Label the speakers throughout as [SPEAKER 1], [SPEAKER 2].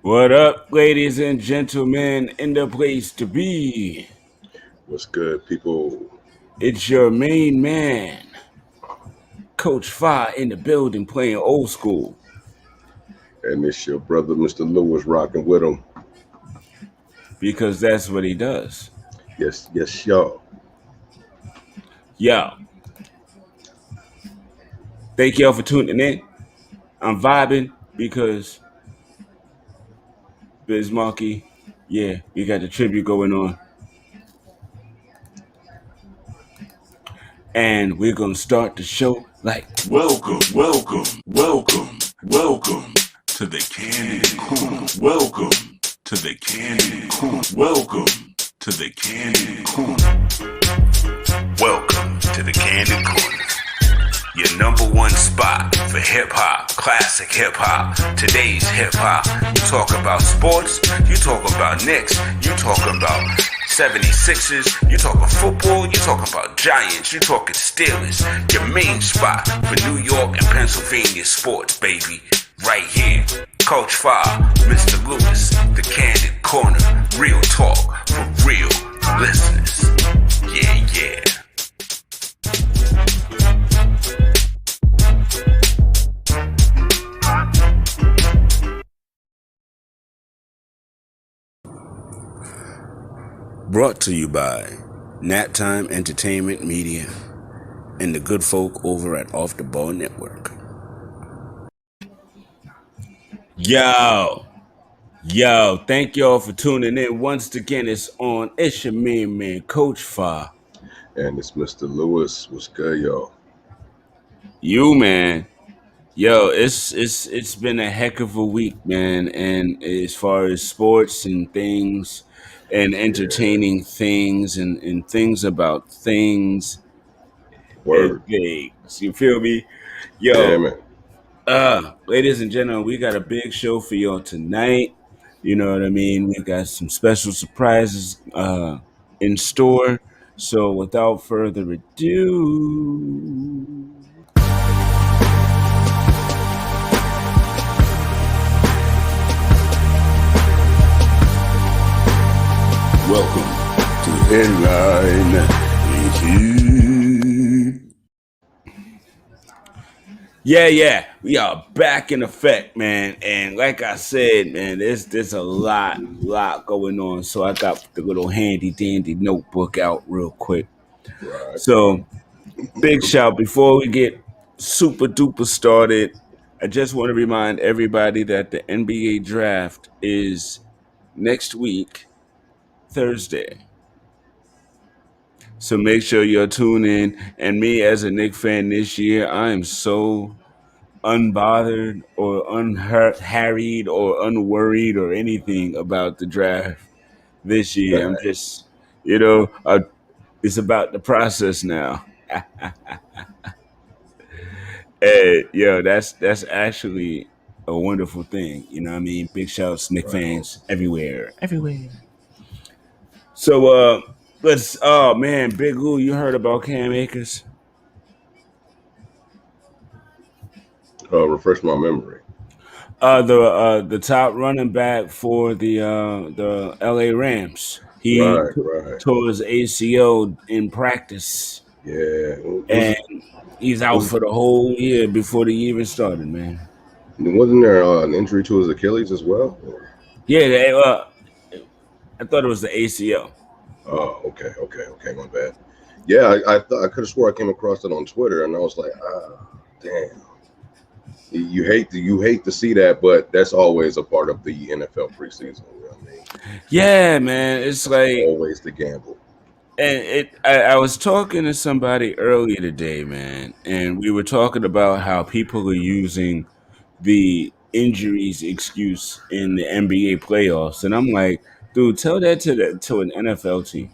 [SPEAKER 1] What up, ladies and gentlemen, in the place to be?
[SPEAKER 2] What's good, people?
[SPEAKER 1] It's your main man, Coach Fi, in the building playing old school
[SPEAKER 2] And it's your brother, Mr. Lewis, rocking with him.
[SPEAKER 1] because that's what he does.
[SPEAKER 2] Yes, yes, y'all.
[SPEAKER 1] Yo, thank y'all for tuning in. I'm vibing because Biz Monkey, yeah, we got the tribute going on. And we're going to start the show like
[SPEAKER 3] Welcome to the Candid Corner. Welcome to the Candid Corner. Welcome to the Candid Corner. Welcome to the Candid Corner. Your number one spot for hip hop, classic hip hop, today's hip hop. You talk about sports, you talk about Knicks, you talk about 76ers, you talking football, you talking about Giants, you talking Steelers. Your main spot for New York and Pennsylvania sports, baby. Right here. Coach Fa, Mr. Lewis, the Candid Corner. Real talk for real listeners. Yeah.
[SPEAKER 1] brought to you by Nap Time Entertainment Media and the good folk over at Off the Ball Network. Yo, thank y'all for tuning in. Once again, it's on. It's your main man, Coach Fa.
[SPEAKER 2] And it's Mr. Lewis. What's good, y'all?
[SPEAKER 1] You man. Yo, it's been a heck of a week, man. And as far as sports and things and
[SPEAKER 2] Yeah,
[SPEAKER 1] entertaining things and things about things and
[SPEAKER 2] word.
[SPEAKER 1] things. You feel me?
[SPEAKER 2] Yeah,
[SPEAKER 1] Yo,
[SPEAKER 2] man.
[SPEAKER 1] ladies and gentlemen, we got a big show for y'all tonight. You know what I mean? We got some special surprises in store. So without further ado, welcome to Headline. Yeah, we are back in effect, man. And like I said, man, there's a lot going on. So I got the little handy dandy notebook out real quick.
[SPEAKER 2] Right.
[SPEAKER 1] So big shout before we get super duper started. I just want to remind everybody that the NBA draft is next week, Thursday. So make sure you're tuned in. And me as a Knicks fan this year, I am so unbothered or unharried or unworried or anything about the draft this year. I'm just, it's about the process now. And that's actually a wonderful thing. You know what I mean? Big shouts, Nick
[SPEAKER 2] Right.
[SPEAKER 1] fans everywhere. So let's. Oh man, Big Lou, you heard about Cam Akers?
[SPEAKER 2] Refresh my memory.
[SPEAKER 1] The top running back for the L.A. Rams. He
[SPEAKER 2] Right, right.
[SPEAKER 1] tore his ACL in practice,
[SPEAKER 2] Yeah.
[SPEAKER 1] and he's out
[SPEAKER 2] Was
[SPEAKER 1] for the whole year before the year even started. Man,
[SPEAKER 2] wasn't there an injury to his Achilles as well?
[SPEAKER 1] yeah. I thought it was the ACL.
[SPEAKER 2] Oh, okay. My bad. Yeah, I thought I could have swore I came across it on Twitter, and I was like, damn. You hate to see that, but that's always a part of the NFL preseason. You know what I mean?
[SPEAKER 1] Yeah, man. It's
[SPEAKER 2] That's
[SPEAKER 1] like,
[SPEAKER 2] always the gamble.
[SPEAKER 1] and I was talking to somebody earlier today, man, and we were talking about how people are using the injuries excuse in the NBA playoffs, and I'm like, dude, tell that to an NFL team.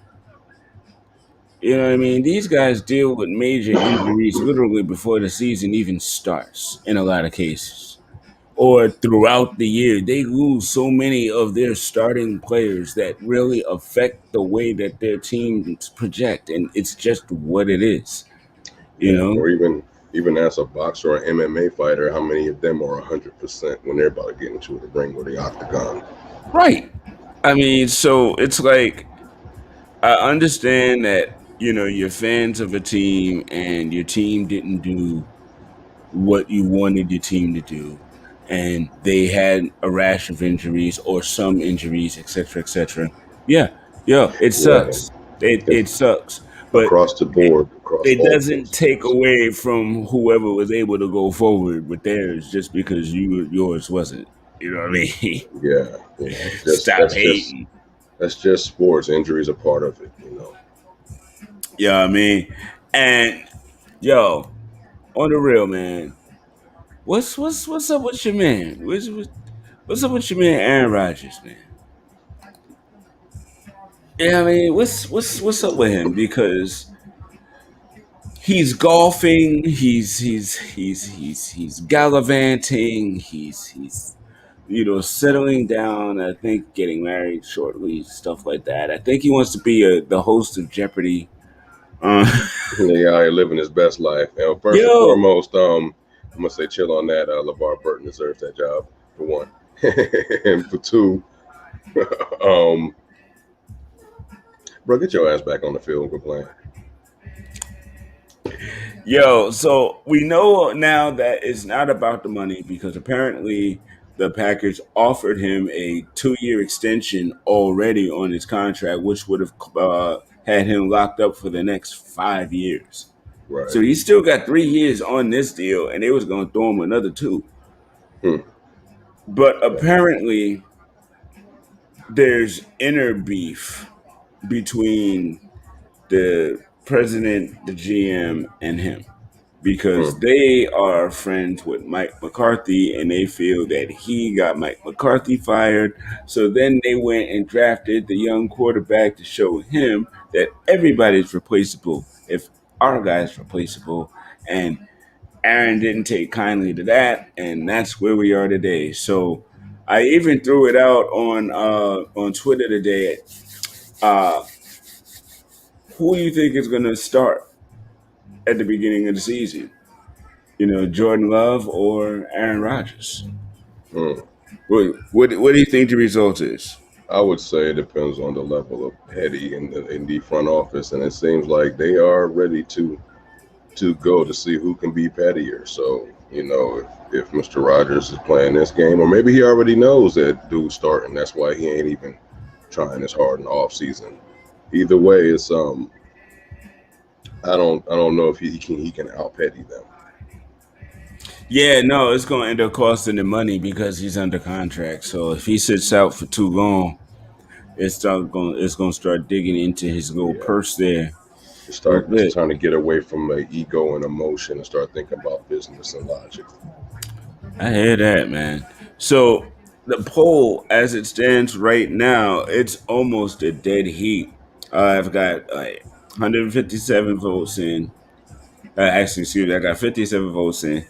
[SPEAKER 1] You know what I mean? These guys deal with major injuries literally before the season even starts in a lot of cases. Or throughout the year, they lose so many of their starting players that really affect the way that their teams project, and it's just what it is. You
[SPEAKER 2] Yeah,
[SPEAKER 1] know?
[SPEAKER 2] or even as a boxer or MMA fighter, how many of them are 100% when they're about to get into the ring or the octagon?
[SPEAKER 1] Right. I mean, so it's like I understand that you're fans of a team and your team didn't do what you wanted your team to do, and they had a rash of injuries or some injuries, etc., etc. Yeah, yeah, it
[SPEAKER 2] Yeah,
[SPEAKER 1] sucks. It
[SPEAKER 2] it's
[SPEAKER 1] it sucks, but
[SPEAKER 2] across the
[SPEAKER 1] it,
[SPEAKER 2] board, across
[SPEAKER 1] it
[SPEAKER 2] all
[SPEAKER 1] doesn't take
[SPEAKER 2] disciplines.
[SPEAKER 1] away from whoever was able to go forward with theirs just because yours wasn't. You know what I mean?
[SPEAKER 2] Yeah, just
[SPEAKER 1] Stop hating.
[SPEAKER 2] that's just sports. Injuries are part of it.
[SPEAKER 1] You know what I mean? And yo, on the real, man, what's up with your man? What's up with your man Aaron Rodgers, man? Yeah, I mean, what's up with him? Because he's golfing, he's gallivanting, he's settling down. I think getting married shortly, stuff like that. I think he wants to be the host of Jeopardy. Uh,
[SPEAKER 2] Yeah, out here living his best life. And first and
[SPEAKER 1] yo,
[SPEAKER 2] foremost, I'm gonna say chill on that. LeVar Burton deserves that job for one, and for two, um, bro, get your ass back on the field and quit playing.
[SPEAKER 1] Yo, so we know now that it's not about the money because apparently the Packers offered him a 2-year extension already on his contract, which would have had him locked up for the next 5 years.
[SPEAKER 2] Right.
[SPEAKER 1] So he still got 3 years on this deal, and they was going to throw him another two.
[SPEAKER 2] Hmm.
[SPEAKER 1] But
[SPEAKER 2] Yeah.
[SPEAKER 1] apparently, there's inner beef between the president, the GM, and him, because
[SPEAKER 2] Hmm.
[SPEAKER 1] they are friends with Mike McCarthy and they feel that he got Mike McCarthy fired. So then they went and drafted the young quarterback to show him that everybody's replaceable if our guy's replaceable. And Aaron didn't take kindly to that, and that's where we are today. So I even threw it out on Twitter today. Uh, who do you think is going to start at the beginning of the season? Jordan Love or Aaron Rodgers?
[SPEAKER 2] Hmm.
[SPEAKER 1] What do you think the result is?
[SPEAKER 2] I would say it depends on the level of petty in the front office, and it seems like they are ready to go to see who can be pettier. So if Mr. Rogers is playing this game, or maybe he already knows that dude's starting, that's why he ain't even trying as hard in the off season. Either way, it's I don't know if he can out petty them.
[SPEAKER 1] Yeah, no, it's going to end up costing him money because he's under contract. So if he sits out for too long, it's going to start digging into his little
[SPEAKER 2] Yeah,
[SPEAKER 1] purse there a little
[SPEAKER 2] start just
[SPEAKER 1] bit.
[SPEAKER 2] trying to get away from the ego and emotion and start thinking about business and logic.
[SPEAKER 1] I hear that, man. So the poll, as it stands right now, it's almost a dead heat. I've got 157 votes in. Actually, excuse me, I got 57 votes in.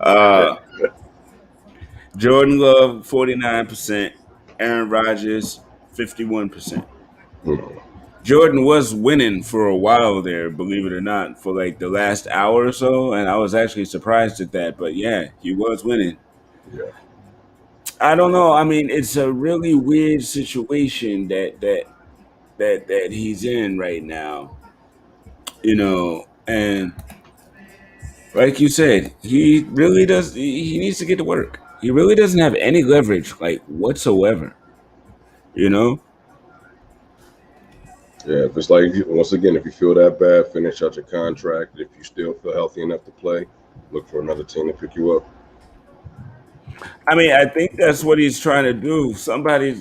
[SPEAKER 2] Yeah.
[SPEAKER 1] Uh, Jordan Love 49%, Aaron Rodgers 51%.
[SPEAKER 2] Hmm.
[SPEAKER 1] Jordan was winning for a while there, believe it or not, for like the last hour or so, and I was actually surprised at that. But yeah, he was winning.
[SPEAKER 2] Yeah.
[SPEAKER 1] I don't know. I mean, it's a really weird situation that he's in right now, and like you said, he really does. He needs to get to work. He really doesn't have any leverage, like whatsoever. You know.
[SPEAKER 2] Yeah, if it's like once again, if you feel that bad, finish out your contract. If you still feel healthy enough to play, look for another team to pick you up.
[SPEAKER 1] I mean, I think that's what he's trying to do. Somebody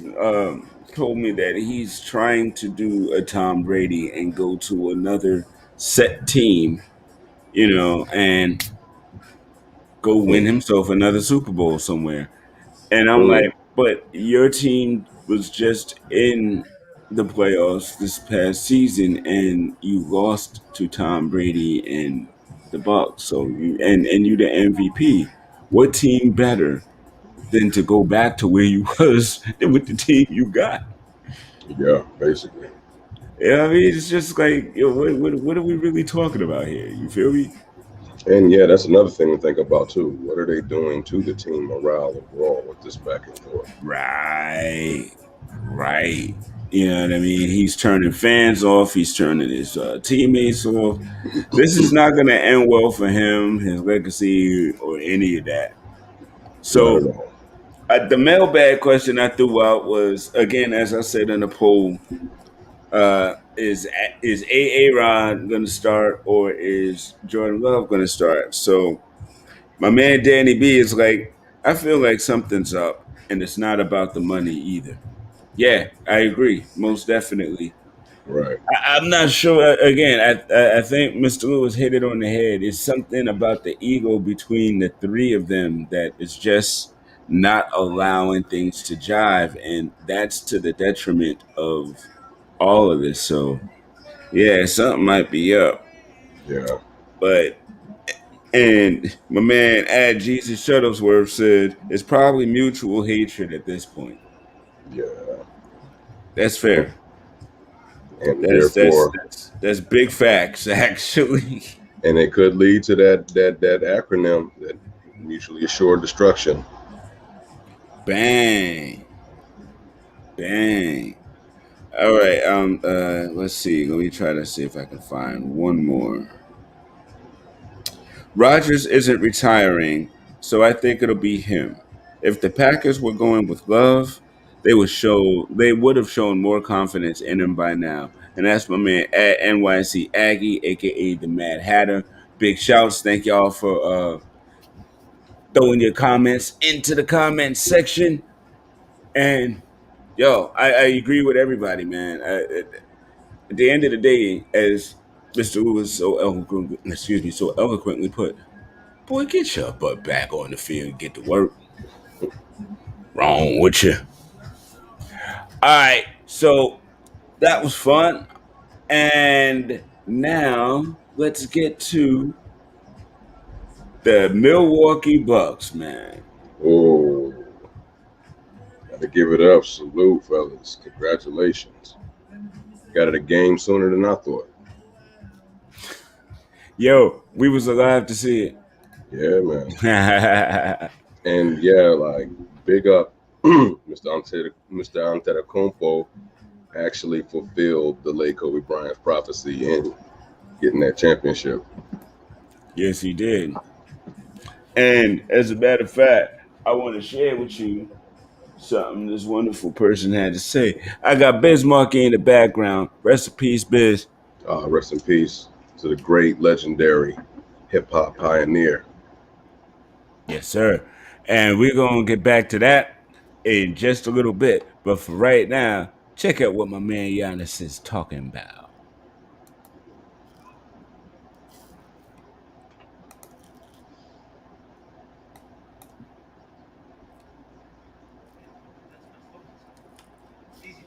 [SPEAKER 1] told me that he's trying to do a Tom Brady and go to another set team, and go win
[SPEAKER 2] Hmm.
[SPEAKER 1] himself another Super Bowl somewhere. And I'm
[SPEAKER 2] Hmm.
[SPEAKER 1] like, but your team was just in the playoffs this past season, and you lost to Tom Brady and the Bucks. So you the MVP. What team better than to go back to where you was than with the team you got?
[SPEAKER 2] Yeah, basically.
[SPEAKER 1] Yeah, I mean, it's just like, what are we really talking about here? You feel me?
[SPEAKER 2] And yeah, that's another thing to think about too. What are they doing to the team morale overall with this back and forth?
[SPEAKER 1] Right, right. You know what I mean? He's turning fans off. He's turning his teammates off. This is not going to end well for him, his legacy, or any of that.
[SPEAKER 2] Not at
[SPEAKER 1] So
[SPEAKER 2] all.
[SPEAKER 1] the mailbag question I threw out was again, as I said in the poll, is Rod going to start or is Jordan Love going to start? So my man Danny B is like, I feel like something's up, and it's not about the money either. Yeah, I agree, most definitely.
[SPEAKER 2] Right.
[SPEAKER 1] I'm not sure. Again, I think Mr. Lewis hit it on the head. It's something about the ego between the three of them that is just not allowing things to jive, and that's to the detriment of all of this. So yeah, something might be up.
[SPEAKER 2] Yeah.
[SPEAKER 1] But and my man at Jesus Shuttlesworth said it's probably mutual hatred at this point.
[SPEAKER 2] Yeah.
[SPEAKER 1] That's
[SPEAKER 2] And,
[SPEAKER 1] fair.
[SPEAKER 2] and
[SPEAKER 1] That's that's
[SPEAKER 2] therefore,
[SPEAKER 1] that's that's big facts, actually.
[SPEAKER 2] and it could lead to that acronym, that mutually assured destruction.
[SPEAKER 1] Bang. Bang. All right. Let's see. Let me try to see if I can find one more. Rodgers isn't retiring, so I think it'll be him. If the Packers were going with Love, they would have shown more confidence in him by now. And that's my man at NYC Aggie, aka the Mad Hatter. Big shouts. Thank y'all for throwing your comments into the comment section. And yo, I agree with everybody, man. At the end of the day, as Mr. Lewis so eloquently put, boy, get your butt back on the field and get to work. Wrong with you. All right, so that was fun. And now let's get to the Milwaukee Bucks, man.
[SPEAKER 2] Oh, gotta give it up. Salute, fellas. Congratulations. Got it a game sooner than I thought.
[SPEAKER 1] Yo, we was alive to see
[SPEAKER 2] Yeah, man.
[SPEAKER 1] it.
[SPEAKER 2] And yeah, like big up Mr. Antetokounmpo actually fulfilled the late Kobe Bryant's prophecy in getting that championship.
[SPEAKER 1] Yes, he did. And as a matter of fact, I want to share with you something this wonderful person had to say. I got Biz Markie in the background. Rest in peace, Biz.
[SPEAKER 2] Rest in peace to the great, legendary hip hop pioneer.
[SPEAKER 1] Yes, sir. And we're going to get back to that in just a little bit. But for right now, check out what my man Giannis is talking about.
[SPEAKER 4] It's easy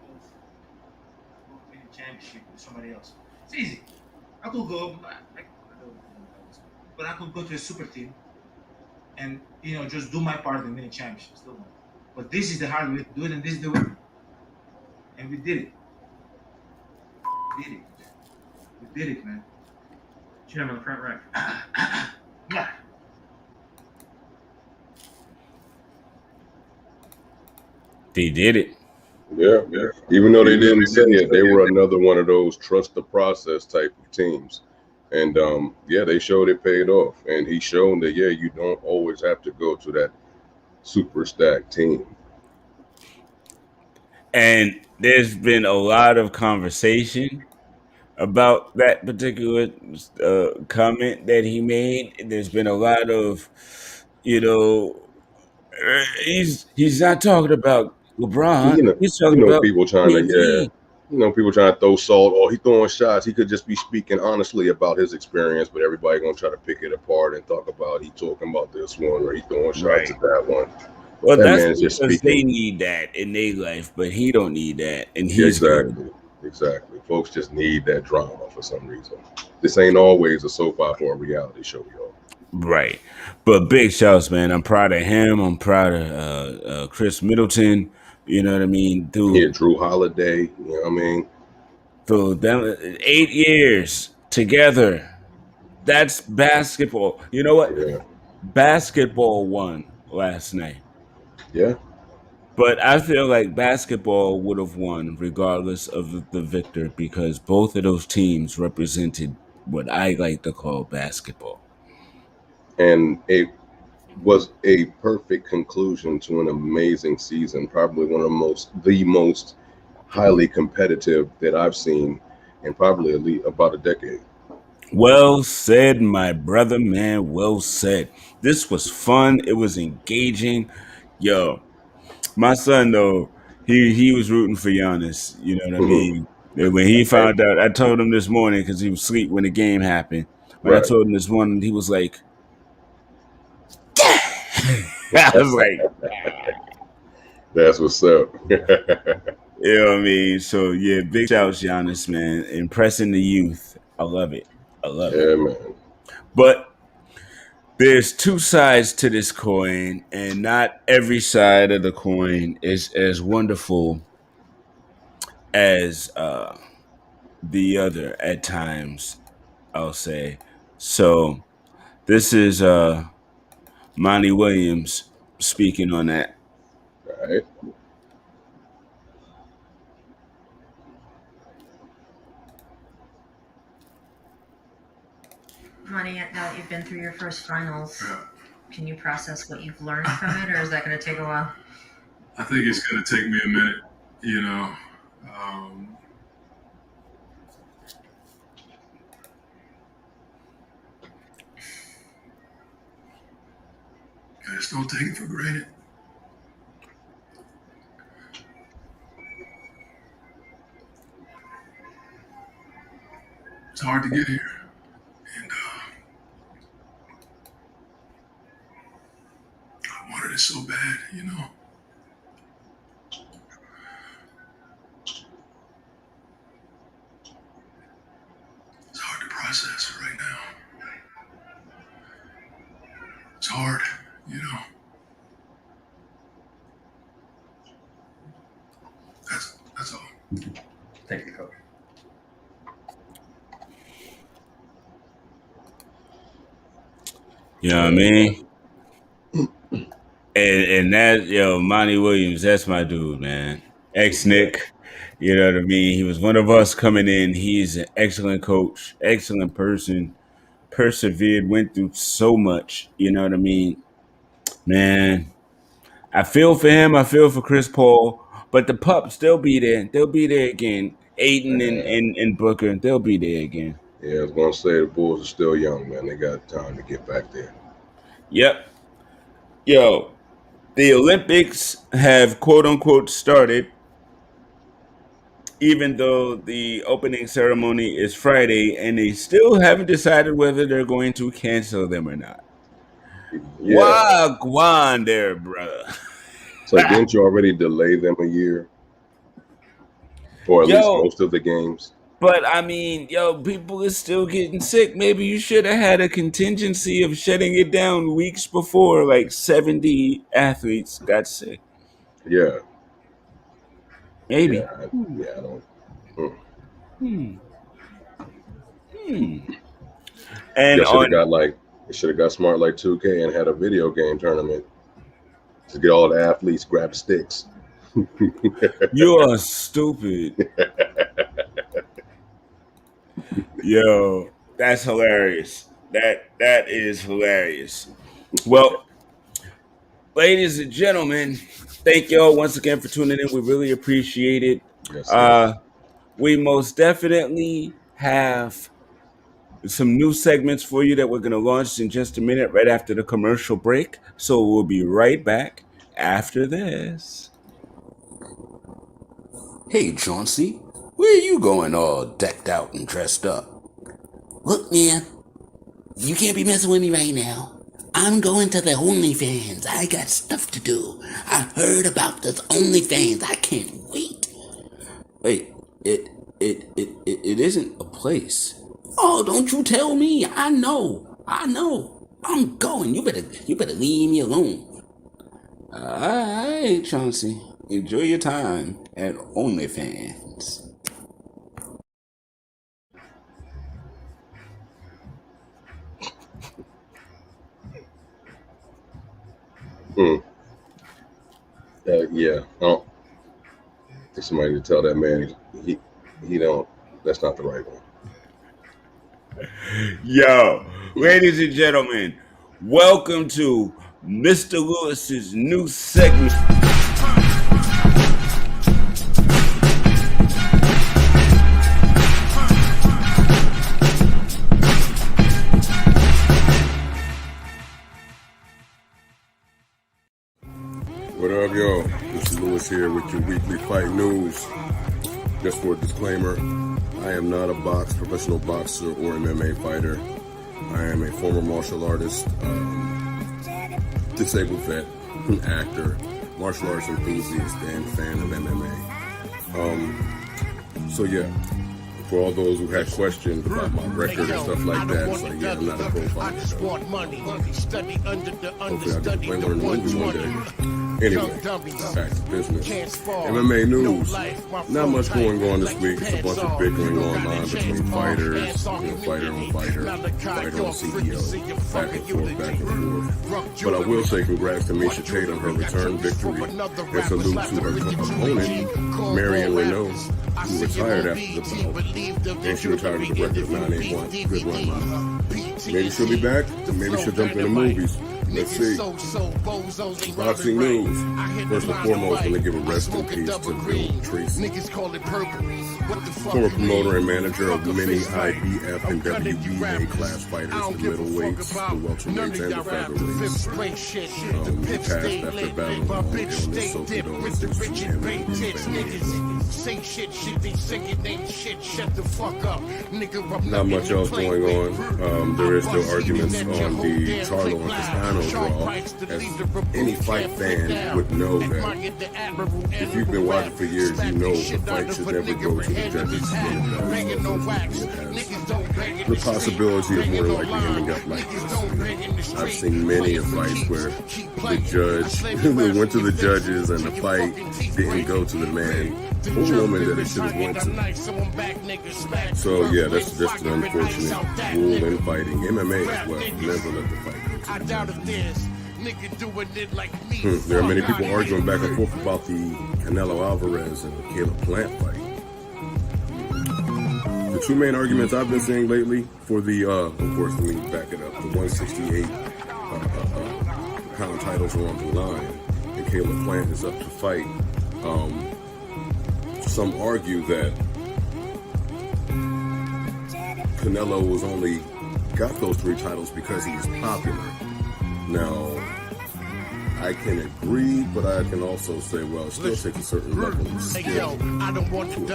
[SPEAKER 4] because go win a championship with somebody else. It's easy. I could go, but I could go to a super team and just do my part and win a championship. Still, win. But this is the hard way to do it, and this is the way, and we did it. We did it. We did it, man. Chairman on the front rack. Yeah.
[SPEAKER 1] They did it.
[SPEAKER 2] Yeah. Even though they didn't say it, they were another one of those trust the process type of teams. And yeah, they showed it paid off. And he showed that, yeah, you don't always have to go to that super stacked team.
[SPEAKER 1] And there's been a lot of conversation about that particular comment that he made. There's been a lot of, you know, he's not talking about
[SPEAKER 2] You
[SPEAKER 1] LeBron.
[SPEAKER 2] know,
[SPEAKER 1] He's talking about
[SPEAKER 2] people trying to, yeah,
[SPEAKER 1] KD.
[SPEAKER 2] people trying to throw salt. Oh, he throwing shots. He could just be speaking honestly about his experience, but everybody gonna try to pick it apart and talk about he talking about this one or he throwing shots
[SPEAKER 1] Right.
[SPEAKER 2] at that one.
[SPEAKER 1] Well,
[SPEAKER 2] That
[SPEAKER 1] that's
[SPEAKER 2] man is just
[SPEAKER 1] because they
[SPEAKER 2] speaking.
[SPEAKER 1] need that in their life, but he don't need that, and
[SPEAKER 2] Yeah,
[SPEAKER 1] he's good.
[SPEAKER 2] exactly. Folks just need that drama for some reason. This ain't always a soap opera or reality show, y'all.
[SPEAKER 1] Right. But big shouts, man. I'm proud of him. I'm proud of Chris Middleton. You know what I mean?
[SPEAKER 2] Yeah, Drew Holiday. You know what I mean?
[SPEAKER 1] Through them 8 years together. That's basketball. You know what?
[SPEAKER 2] Yeah,
[SPEAKER 1] Basketball won last night.
[SPEAKER 2] yeah,
[SPEAKER 1] But I feel like basketball would have won regardless of the victor because both of those teams represented what I like to call basketball.
[SPEAKER 2] and it was a perfect conclusion to an amazing season. Probably one of the most highly competitive that I've seen in probably at least about a decade.
[SPEAKER 1] Well said, my brother, man. Well said. This was fun. It was engaging. Yo, my son though, he was rooting for Giannis. You know what I
[SPEAKER 2] Mhm.
[SPEAKER 1] mean? And when he
[SPEAKER 2] Right,
[SPEAKER 1] found out, I told him this morning because he was asleep when the game happened. When I
[SPEAKER 2] right.
[SPEAKER 1] told him this morning, he was like, I was like,
[SPEAKER 2] That's what's up.
[SPEAKER 1] you know what I mean? So yeah, big shouts, Giannis, man. Impressing the youth. I love it. I love it.
[SPEAKER 2] Yeah, man.
[SPEAKER 1] But there's two sides to this coin, and not every side of the coin is as wonderful as the other at times, I'll say. So this is Monty Williams speaking on that.
[SPEAKER 2] All right.
[SPEAKER 5] Money, now that you've been through your first finals,
[SPEAKER 3] Yeah.
[SPEAKER 5] can you process what you've learned from it, or is that going to take a while?
[SPEAKER 3] I think it's going to take me a minute, you know. Um, I just don't take it for granted. It's hard to get here. And I wanted it so bad, you know. It's hard to process right now. It's hard, you know. That's all. Thank you, Coach.
[SPEAKER 1] You know what I mean? And that Monty Williams, that's my dude, man. Ex
[SPEAKER 2] Yeah,
[SPEAKER 1] Nick. You know what I mean? He was one of us coming in. He's an excellent coach, excellent person, persevered, went through so much. You know what I mean? Man, I feel for him. I feel for Chris Paul. But the pups, they'll be there. They'll be there again. Aiden and,
[SPEAKER 2] man.
[SPEAKER 1] and, and Booker, they'll be there again.
[SPEAKER 2] Yeah, I was gonna say the Bulls are still young, man. They got time to get back there.
[SPEAKER 1] Yep. Yo, the Olympics have quote unquote started, even though the opening ceremony is Friday, and they still haven't decided whether they're going to cancel them or not.
[SPEAKER 2] Yeah.
[SPEAKER 1] Wagwan there, brother.
[SPEAKER 2] So didn't you already delay them a year, or at least
[SPEAKER 1] Yo,
[SPEAKER 2] most of the games?
[SPEAKER 1] but I mean, yo, people are still getting sick. Maybe you should have had a contingency of shutting it down weeks before, like 70 athletes got sick.
[SPEAKER 2] Yeah,
[SPEAKER 1] Maybe.
[SPEAKER 2] yeah, yeah. I don't. Hmm.
[SPEAKER 1] Hmm. Hmm. And
[SPEAKER 2] Y'all should
[SPEAKER 1] on
[SPEAKER 2] have got like, you should have got smart like 2K and had a video game tournament to get all the athletes grab sticks.
[SPEAKER 1] You are stupid. Yo, that's hilarious. That is hilarious. Well, ladies and gentlemen, thank y'all once again for tuning in. We really appreciate it.
[SPEAKER 2] Yes, sir.
[SPEAKER 1] Uh we most definitely have some new segments for you that we're going to launch in just a minute right after the commercial break. So we'll be right back after this.
[SPEAKER 6] Hey, Chauncey, where are you going all decked out and dressed up? Look, man, you can't be messing with me right now. I'm going to the OnlyFans. I got stuff to do. I heard about this OnlyFans. I can't wait. Wait, it isn't a place. Oh, don't you tell me. I know. I'm going. You better leave me alone. All right, Chauncey. Enjoy your time at OnlyFans.
[SPEAKER 2] Hmm. Yeah. Oh, somebody to tell that man he don't. That's not the right one.
[SPEAKER 1] Yo, ladies and gentlemen, welcome to Mr. Lewis's new segment.
[SPEAKER 2] What up, y'all? Mr. Lewis here with your weekly fight news. Just for a disclaimer, I am not a professional boxer or MMA fighter. I am a former martial artist, disabled vet, actor, martial arts enthusiast, and fan of MMA. So yeah, for all those who had questions about my record and stuff like that, it's like, yeah, I'm not a pro fighter. So hopefully I can learn the movie one day. Anyway, back to business. MMA news. Not much going on this week. It's a bunch of bickering online between fighters, fighter on fighter, fighter on CEO, back and forth. But I will say congrats to Misha Tate on her return victory and salute to her opponent, Marion Renault, who retired after the bout. And she retired with a record of 9-8-1. Good one, man. Maybe she'll be back. Maybe she'll jump into movies. Let's see. Boxing news. First and foremost, let me give a rest in peace to Bill Tracy, former promoter and manager of many IBF and WBA class fighters, the middleweights, the welterweights, and the featherweights. He passed after battling long illness, so condolences to him and his family. Not much else going on. There is still arguments on the Charlo and Castano draw, as any fight fan would know that if you've been watching for years, you know the fight should never go to the judges when it does. The possibility of more than likely ending up like this. I've seen many fights where the judge went to the judges and the fight didn't go to the man or woman that it should have went to. So yeah, that's just an unfortunate rule in fighting. MMA as well. Never let the fight go to the judges. There are many people arguing back and forth about the Canelo Alvarez and the Caleb Plant fight. The two main arguments I've been seeing lately for the, of course, let me back it up, the 168 pound titles are on the line, and Caleb Plant is up to fight. Some argue that Canelo was only got those 3 titles because he was popular. Now, I can agree, but I can also say, well, it still takes a certain level of skill to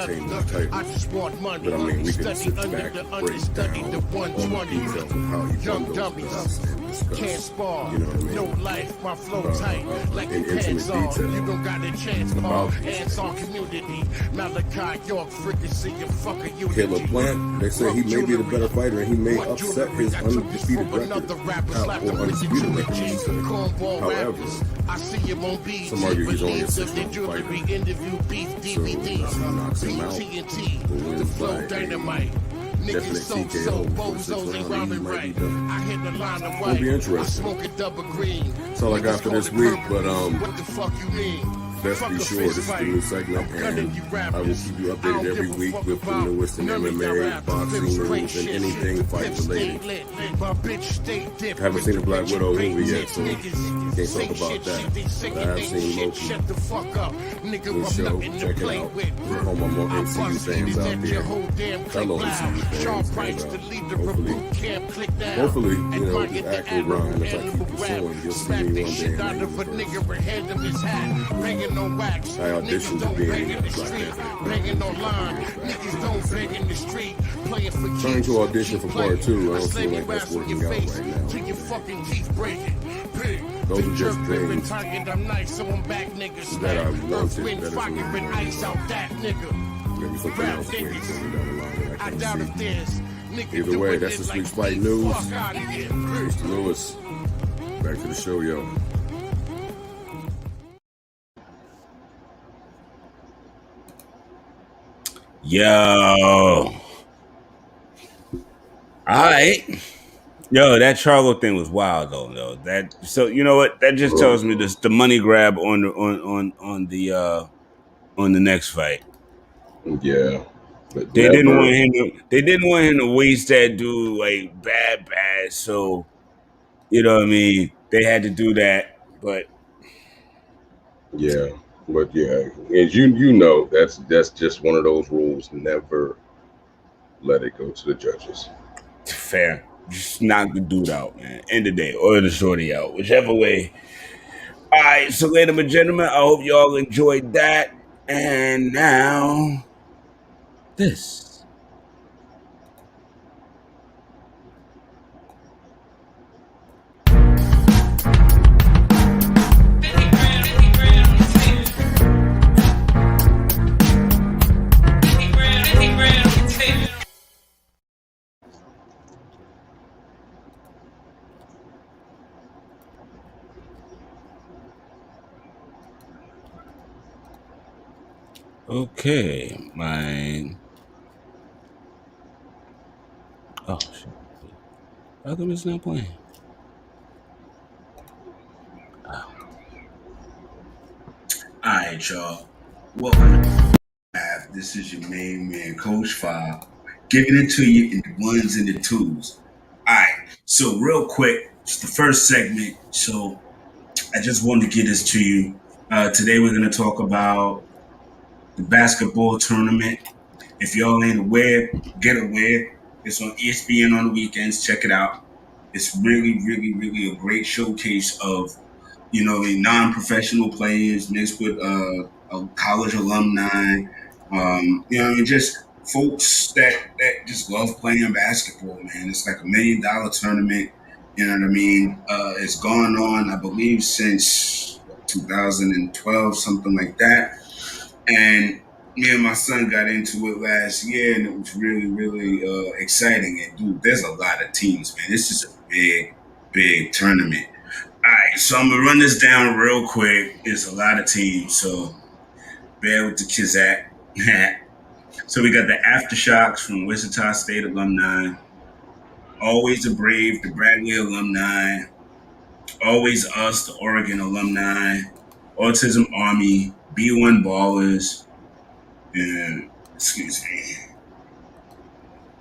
[SPEAKER 2] attain those titles. But I mean, we can sit back and break down all the details of how he won those belts and discuss, you know what I mean, in intimate detail about these things. Caleb Plant, they say he may be the better fighter and he may upset his undefeated record, or undisputed record, however, some argue he's only a 6-round fighter, so he knocks him out or wins by a definite TKO before 6 rounds, he might be done. It'll be interesting. That's all I got for this week, but best be sure this is the new segment, and I will keep you updated every week with the newest in MMA, boxing news, and anything fight related. I haven't seen the Black Widow movie yet, so can't talk about that. But I have seen Loki. Good show, check it out. We're home on more MCU fans out there. Fellow MCU fans, and hopefully, you know, the acting grind, as I keep pursuing, you'll see me one day in the universe. I auditioned to be in Black Panther. Trying to audition for part 2. I don't feel like that's working out right now. Those are just dreams that I wanted, that isn't really maybe something else waiting for me down the line that I can't see. Either way, that's this week's fight news. Mr. Lewis, back to the show, yo.
[SPEAKER 1] Yo. All right. Yo, that Charlo thing was wild though. Though that, so you know what? That just tells me this the money grab on the next fight.
[SPEAKER 2] Yeah, but
[SPEAKER 1] They didn't want
[SPEAKER 2] never.
[SPEAKER 1] him. They didn't want him to waste that dude like bad. So you know what I mean. They had to do that, but
[SPEAKER 2] Yeah, but yeah, and you know that's just one of those rules. Never let it go to the judges.
[SPEAKER 1] fair. Just knock the dude out, man. End of the day, or the shorty out, whichever way. All right, so ladies and gentlemen, I hope y'all enjoyed that. And now this. Okay, my oh shit. How come it's not playing? Oh. All right, y'all. Welcome. This is your main man, Coach Five, giving it to you in the ones and the twos. All right. So real quick, just the first segment. So I just wanted to get this to you. Today we're going to talk about the basketball tournament. If y'all ain't aware, get aware. It's on ESPN on the weekends. Check it out. It's really a great showcase of non-professional players mixed with college alumni. Just folks that just love playing basketball. Man, it's like $1 million tournament. You know what I mean? It's gone on, I believe, since 2012, something like that. And me and my son got into it last year, and it was really exciting. And dude, there's a lot of teams, man. This is a big tournament. All right, so I'm gonna run this down real quick. It's a lot of teams, so bear with the Kizak. So we got the Aftershocks from Wichita State alumni, Always the Brave, the Bradley alumni, Always Us, the Oregon alumni, Autism Army, B1 Ballers, and excuse me,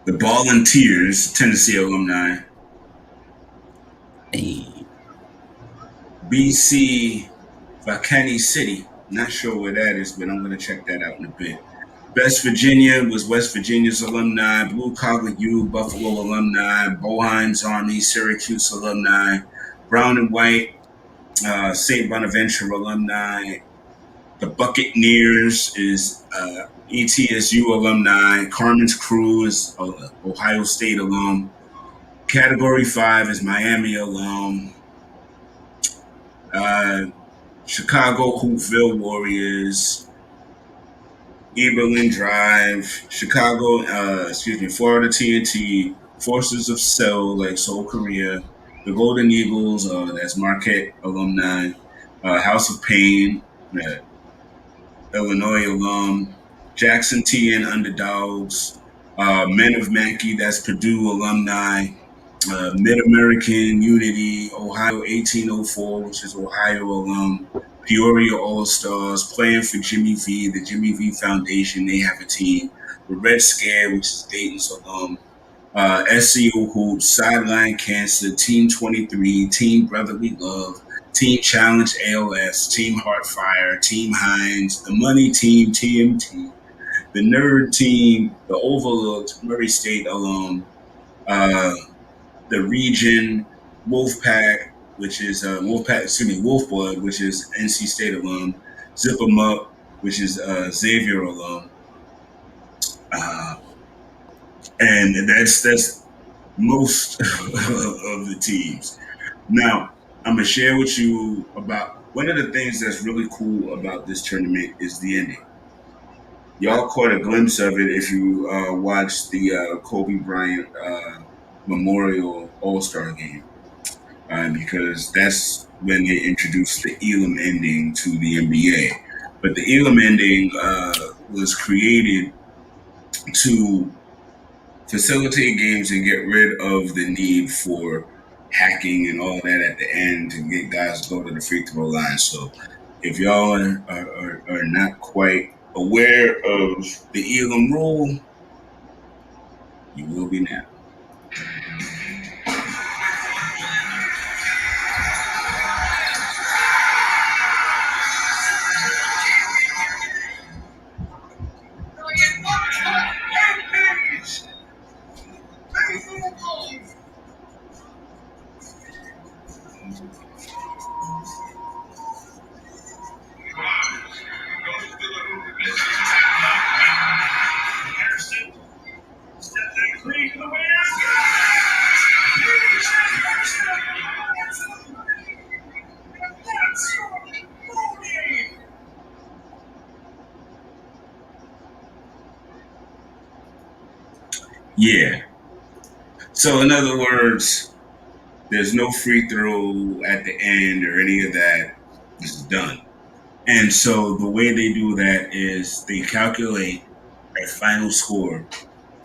[SPEAKER 1] the Volunteers, Tennessee alumni,
[SPEAKER 6] Hey,
[SPEAKER 1] BC Vacani City. Not sure where that is, but I'm going to check that out in a bit. West Virginia was West Virginia's alumni, Blue Collar U, Buffalo alumni, Bohein's Army, Syracuse alumni, Brown and White, St. Bonaventure alumni. The Buccaneers is ETSU alumni. Carmen's Crew is Ohio State alum. Category 5 is Miami alum. Uh, Chicago Hoopville Warriors, Eberlin Drive, Florida TNT, Forces of Seoul, like Seoul, Korea, the Golden Eagles, that's Marquette alumni, House of Pain, Illinois alum, Jackson TN Underdogs, Men of Mackey, that's Purdue alumni, Mid American Unity, Ohio 1804, which is Ohio alum, Peoria All Stars, playing for Jimmy V, the Jimmy V Foundation. They have a team. The Red Scare, which is Dayton's alum. SCO Hoops, Sideline Cancer, Team 23, Team Brotherly Love, Team Challenge ALS, Team Heartfire, Team Hines, the Money Team, TMT, the Nerd Team, the Overlooked, Murray State alum, uh, the Region, Wolfpack, which is Wolfblood, which is NC State alum, Zip 'em Up, which is Xavier alum, uh, and that's most of the teams. Now, I'm gonna share with you about one of the things that's really cool about this tournament is the ending. Y'all caught a glimpse of it if you watched the Kobe Bryant Memorial All Star game. Because that's when they introduced the Elam ending to the NBA. But the Elam ending was created to facilitate games and get rid of the need for hacking and all that at the end to get guys to go to the free throw line. So if y'all are not quite aware of the Elam rule, you will be now. Yeah. So in other words, there's no free throw at the end or any of that. This is done. And so the way they do that is they calculate a final score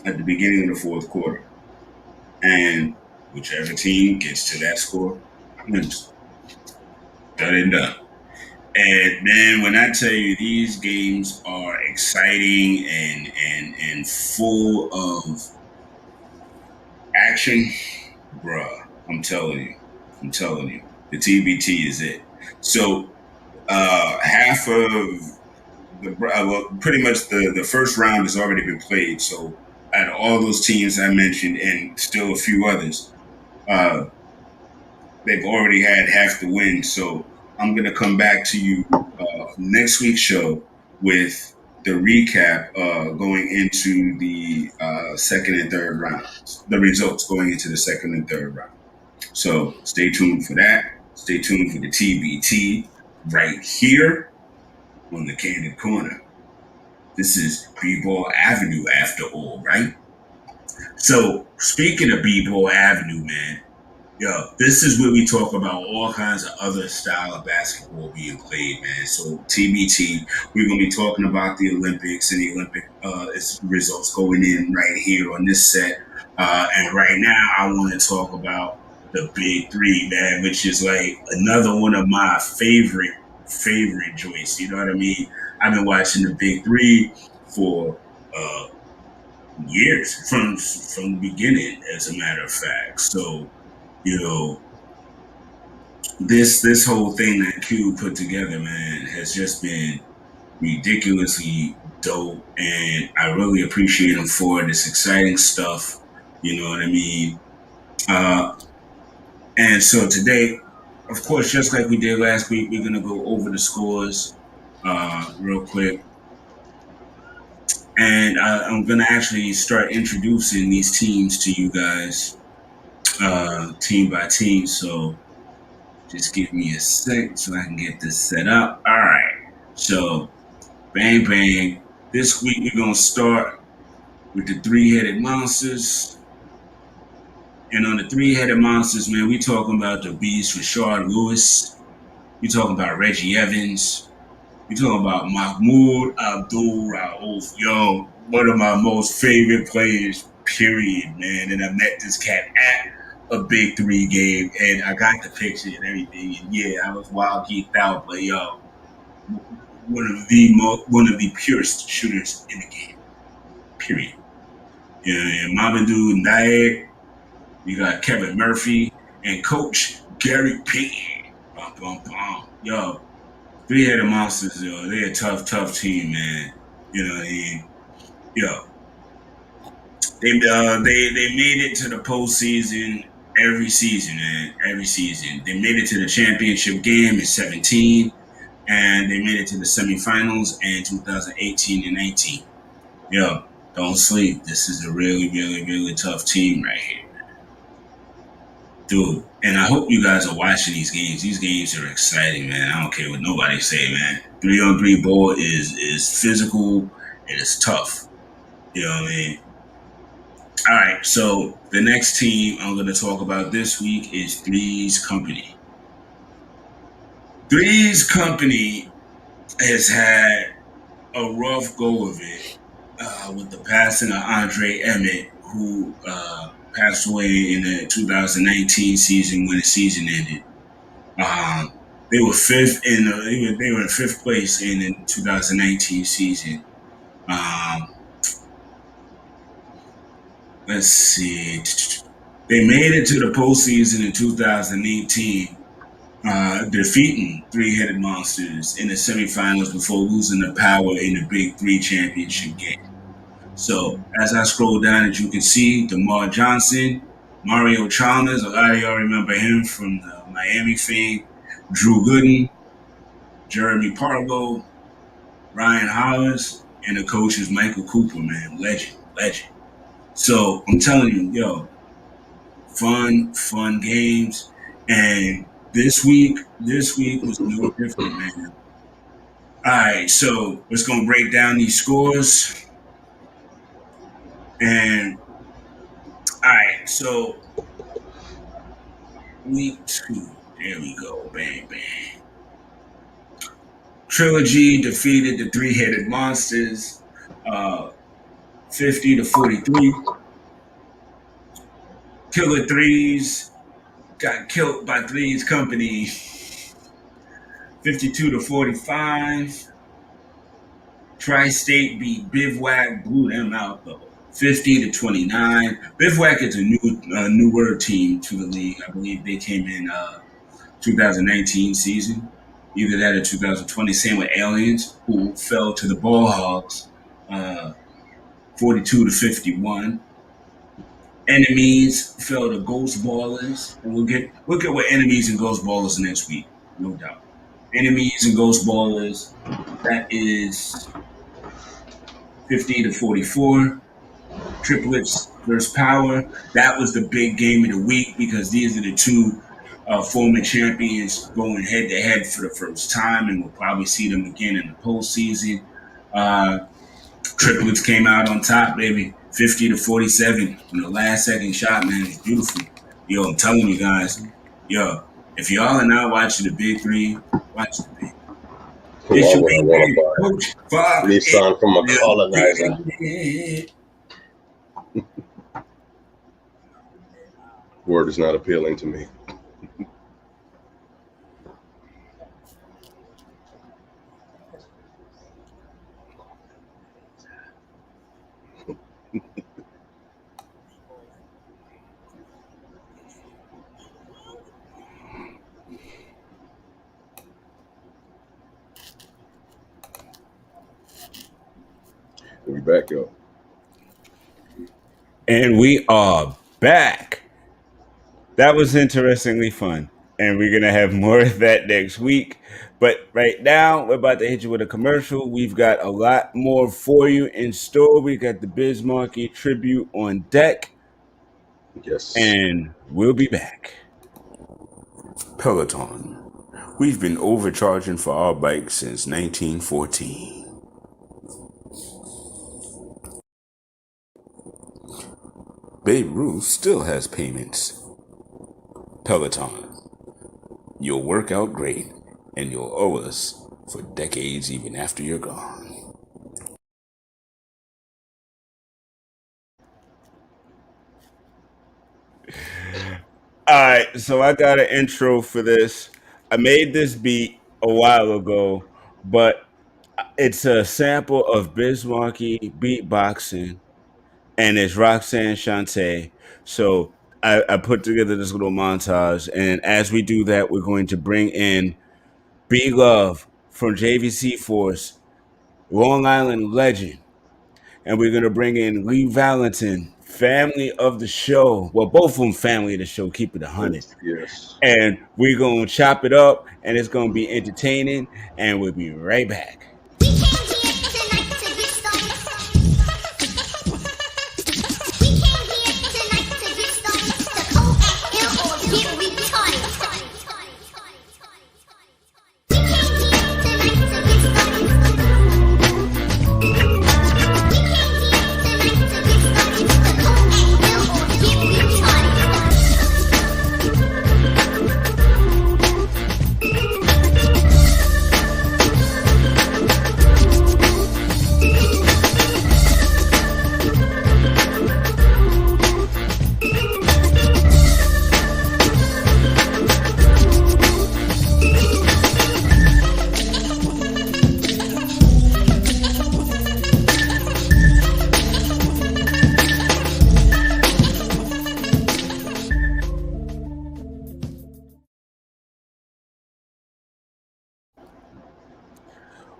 [SPEAKER 1] at the beginning of the fourth quarter. And whichever team gets to that score wins. Done and done. And man, when I tell you these games are exciting and full of action, bruh, I'm telling you, the TBT is it. So half of well, pretty much the first round has already been played. So out of all those teams I mentioned and still a few others, uh, they've already had half the win. So I'm going to come back to you next week's show with the recap going into the second and third rounds, the results going into the second and third round. So stay tuned for that. Stay tuned for the TBT right here on the Candid Corner. This is B-Ball Avenue after all, right? So speaking of B-Ball Avenue, man, yo, this is where we talk about all kinds of other style of basketball being played, man. So TBT, we're gonna be talking about the Olympics and the Olympic results going in right here on this set. And right now, I want to talk about the Big Three, man, which is like another one of my favorite joints. You know what I mean? I've been watching the Big Three for years from the beginning, as a matter of fact. So you know, this whole thing that Q put together, man, has just been ridiculously dope, and I really appreciate him for it. It's exciting stuff. You know what I mean? Uh, and so today, of course, just like we did last week, we're gonna go over the scores real quick, and I'm gonna actually start introducing these teams to you guys, team by team. So just give me a sec so I can get this set up. All right. So, bang, bang. This week we're going to start with the three-headed monsters. And on the three-headed monsters, man, we talking about the beast Rashard Lewis. We talking about Reggie Evans. We talking about Mahmoud Abdul Rauf. Yo, one of my most favorite players, period, man. And I met this cat at a Big Three game, and I got the picture and everything. And yeah, I was wild geeked out, but yo, one of the purest shooters in the game. Period. Yeah, and Mamadou Nair, you got Kevin Murphy and Coach Gary Payton. Bum, bum, bum. Yo, three-headed monsters. Yo, they're a tough team, man. You know what I mean? Yo, they made it to the postseason every season, man. Every season. They made it to the championship game in 17, and they made it to the semifinals in 2018 and 19. Yo, don't sleep. This is a really tough team right here, dude. And I hope you guys are watching these games. These games are exciting, man. I don't care what nobody say, man. 3-on-3 ball is physical. It is tough. You know what I mean? All right, so the next team I'm going to talk about this week is Three's Company. Three's Company has had a rough go of it with the passing of Andre Emmett, who passed away in the 2019 season when the season ended. They were they were in fifth place in the 2019 season. Um, let's see. They made it to the postseason in 2018, defeating three-headed monsters in the semifinals before losing the power in the Big Three championship game. So as I scroll down, as you can see, DeMar Johnson, Mario Chalmers, a lot of y'all remember him from the Miami fame, Drew Gooden, Jeremy Parlow, Ryan Hollins, and the coach is Michael Cooper, man. Legend, legend. So I'm telling you, yo, fun games. And this week was no different, man. All right, so let's gonna break down these scores. And all right, so week 2. There we go. Bang bang. Trilogy defeated the three-headed monsters, 50-43. Killer Threes got killed by Threes Company, 52-45. Tri-State beat Bivouac, blew them out though, 50-29. Bivouac is a newer team to the league. I believe they came in 2019 season, either that or 2020. Same with Aliens, who fell to the Ball Hogs, 42-51. Enemies fell to Ghost Ballers, and we'll get what Enemies and Ghost Ballers next week, no doubt. Enemies and Ghost Ballers, that is 50-44. Triplets versus Power, that was the big game of the week because these are the two former champions going head to head for the first time, and we'll probably see them again in the postseason. Triplets came out on top, baby, 50-47 from the last second shot, man. It's beautiful. Yo, I'm telling you guys, yo, if y'all are not watching the Big Three, watch the Big.
[SPEAKER 2] It's your I want to buy Nissan from a colonizer. Word is not appealing to me. We back up.
[SPEAKER 1] And we are back. That was interestingly fun. And we're going to have more of that next week. But right now, we're about to hit you with a commercial. We've got a lot more for you in store. We got the Biz Markie tribute on deck.
[SPEAKER 2] Yes.
[SPEAKER 1] And we'll be back.
[SPEAKER 6] Peloton. We've been overcharging for our bikes since 1914. Babe Ruth still has payments. Peloton. You'll work out great, and you'll owe us for decades even after you're gone.
[SPEAKER 1] Alright, so I got an intro for this. I made this beat a while ago, but it's a sample of Biz Markie beatboxing, and it's Roxanne Shante. So I put together this little montage, and as we do that, we're going to bring in B Love from JVC Force, Long Island legend, and we're gonna bring in Lee Valentin, family of the show. Well, both of them family of the show. Keep it 100.
[SPEAKER 2] Yes.
[SPEAKER 1] And we're gonna chop it up, and it's gonna be entertaining. And we'll be right back.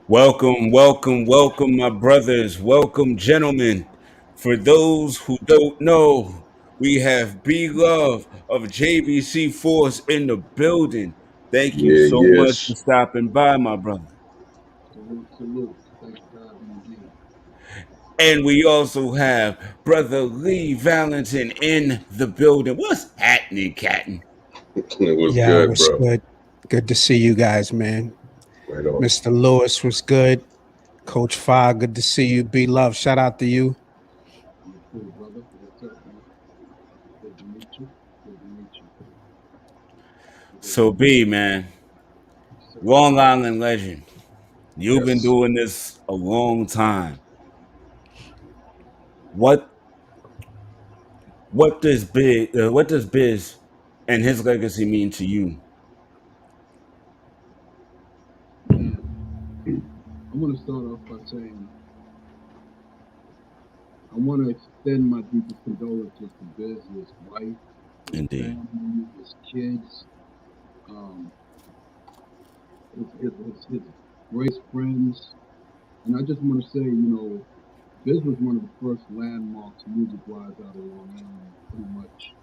[SPEAKER 1] Welcome, welcome, welcome, my brothers. Welcome, gentlemen. For those who don't know, we have B Love of JVC Force in the building. Thank you
[SPEAKER 2] Yeah,
[SPEAKER 1] so much for
[SPEAKER 2] yes.
[SPEAKER 1] stopping by, my brother.
[SPEAKER 7] Salute, salute. Thanks for having me again.
[SPEAKER 1] And we also have Brother Lee Valentin in the building. What's happening, Captain?
[SPEAKER 2] It was
[SPEAKER 8] Yeah, it
[SPEAKER 2] good,
[SPEAKER 8] was
[SPEAKER 2] bro.
[SPEAKER 8] good. Good to see you guys, man.
[SPEAKER 2] Right on.
[SPEAKER 8] Mr. Lewis was good. Coach Fa, good to see you. Be love. Shout out to you.
[SPEAKER 7] You too, brother. What's up, man? Good to meet you. Good to meet you. Good to
[SPEAKER 1] So,
[SPEAKER 7] meet
[SPEAKER 1] B, man,
[SPEAKER 7] you, sir.
[SPEAKER 1] Long Island legend. You've been
[SPEAKER 2] Yes.
[SPEAKER 1] doing this a long time. What what does Biz and his legacy mean to you?
[SPEAKER 7] Man, I want to start off by saying I want to extend my deepest condolences to Biz, his wife, his
[SPEAKER 1] Indeed.
[SPEAKER 7] family, his kids, um, his race friends. And I just want to say, Biz was one of the first landmarks music-wise out of Long Island, pretty much.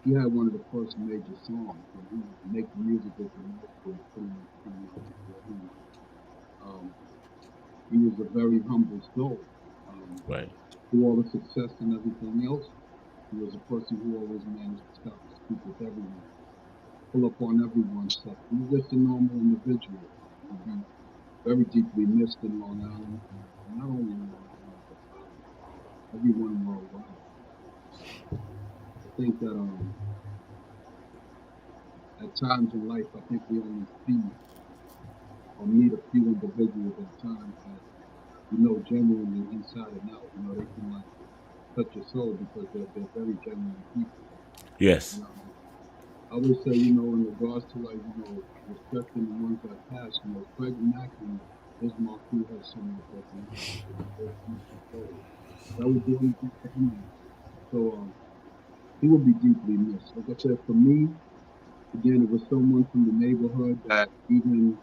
[SPEAKER 7] He had one of the first major songs, and he was making music with the Mostly pretty much 10 years before him. Um, he was a very humble soul. Um,
[SPEAKER 1] Right.
[SPEAKER 7] through all the success and everything else, he was a person who always managed to stop and speak with everyone, pull up on everyone. So he was just a normal individual. He'd be very deeply missed in Long Island, not only in Long Island, but everyone worldwide. I think that at times in life, I think we only see or meet a few individuals at times that genuinely inside and out. They can like touch your soul because they're very genuine people.
[SPEAKER 1] Yes.
[SPEAKER 7] And I would say, in regards to like, respecting the ones that passed, Fred Mack and Bismarck who had similar personalities. They were both peaceful souls. That would do anything for anyone. So he will be deeply missed. Like I said, for me, again, it was someone from the neighborhood that even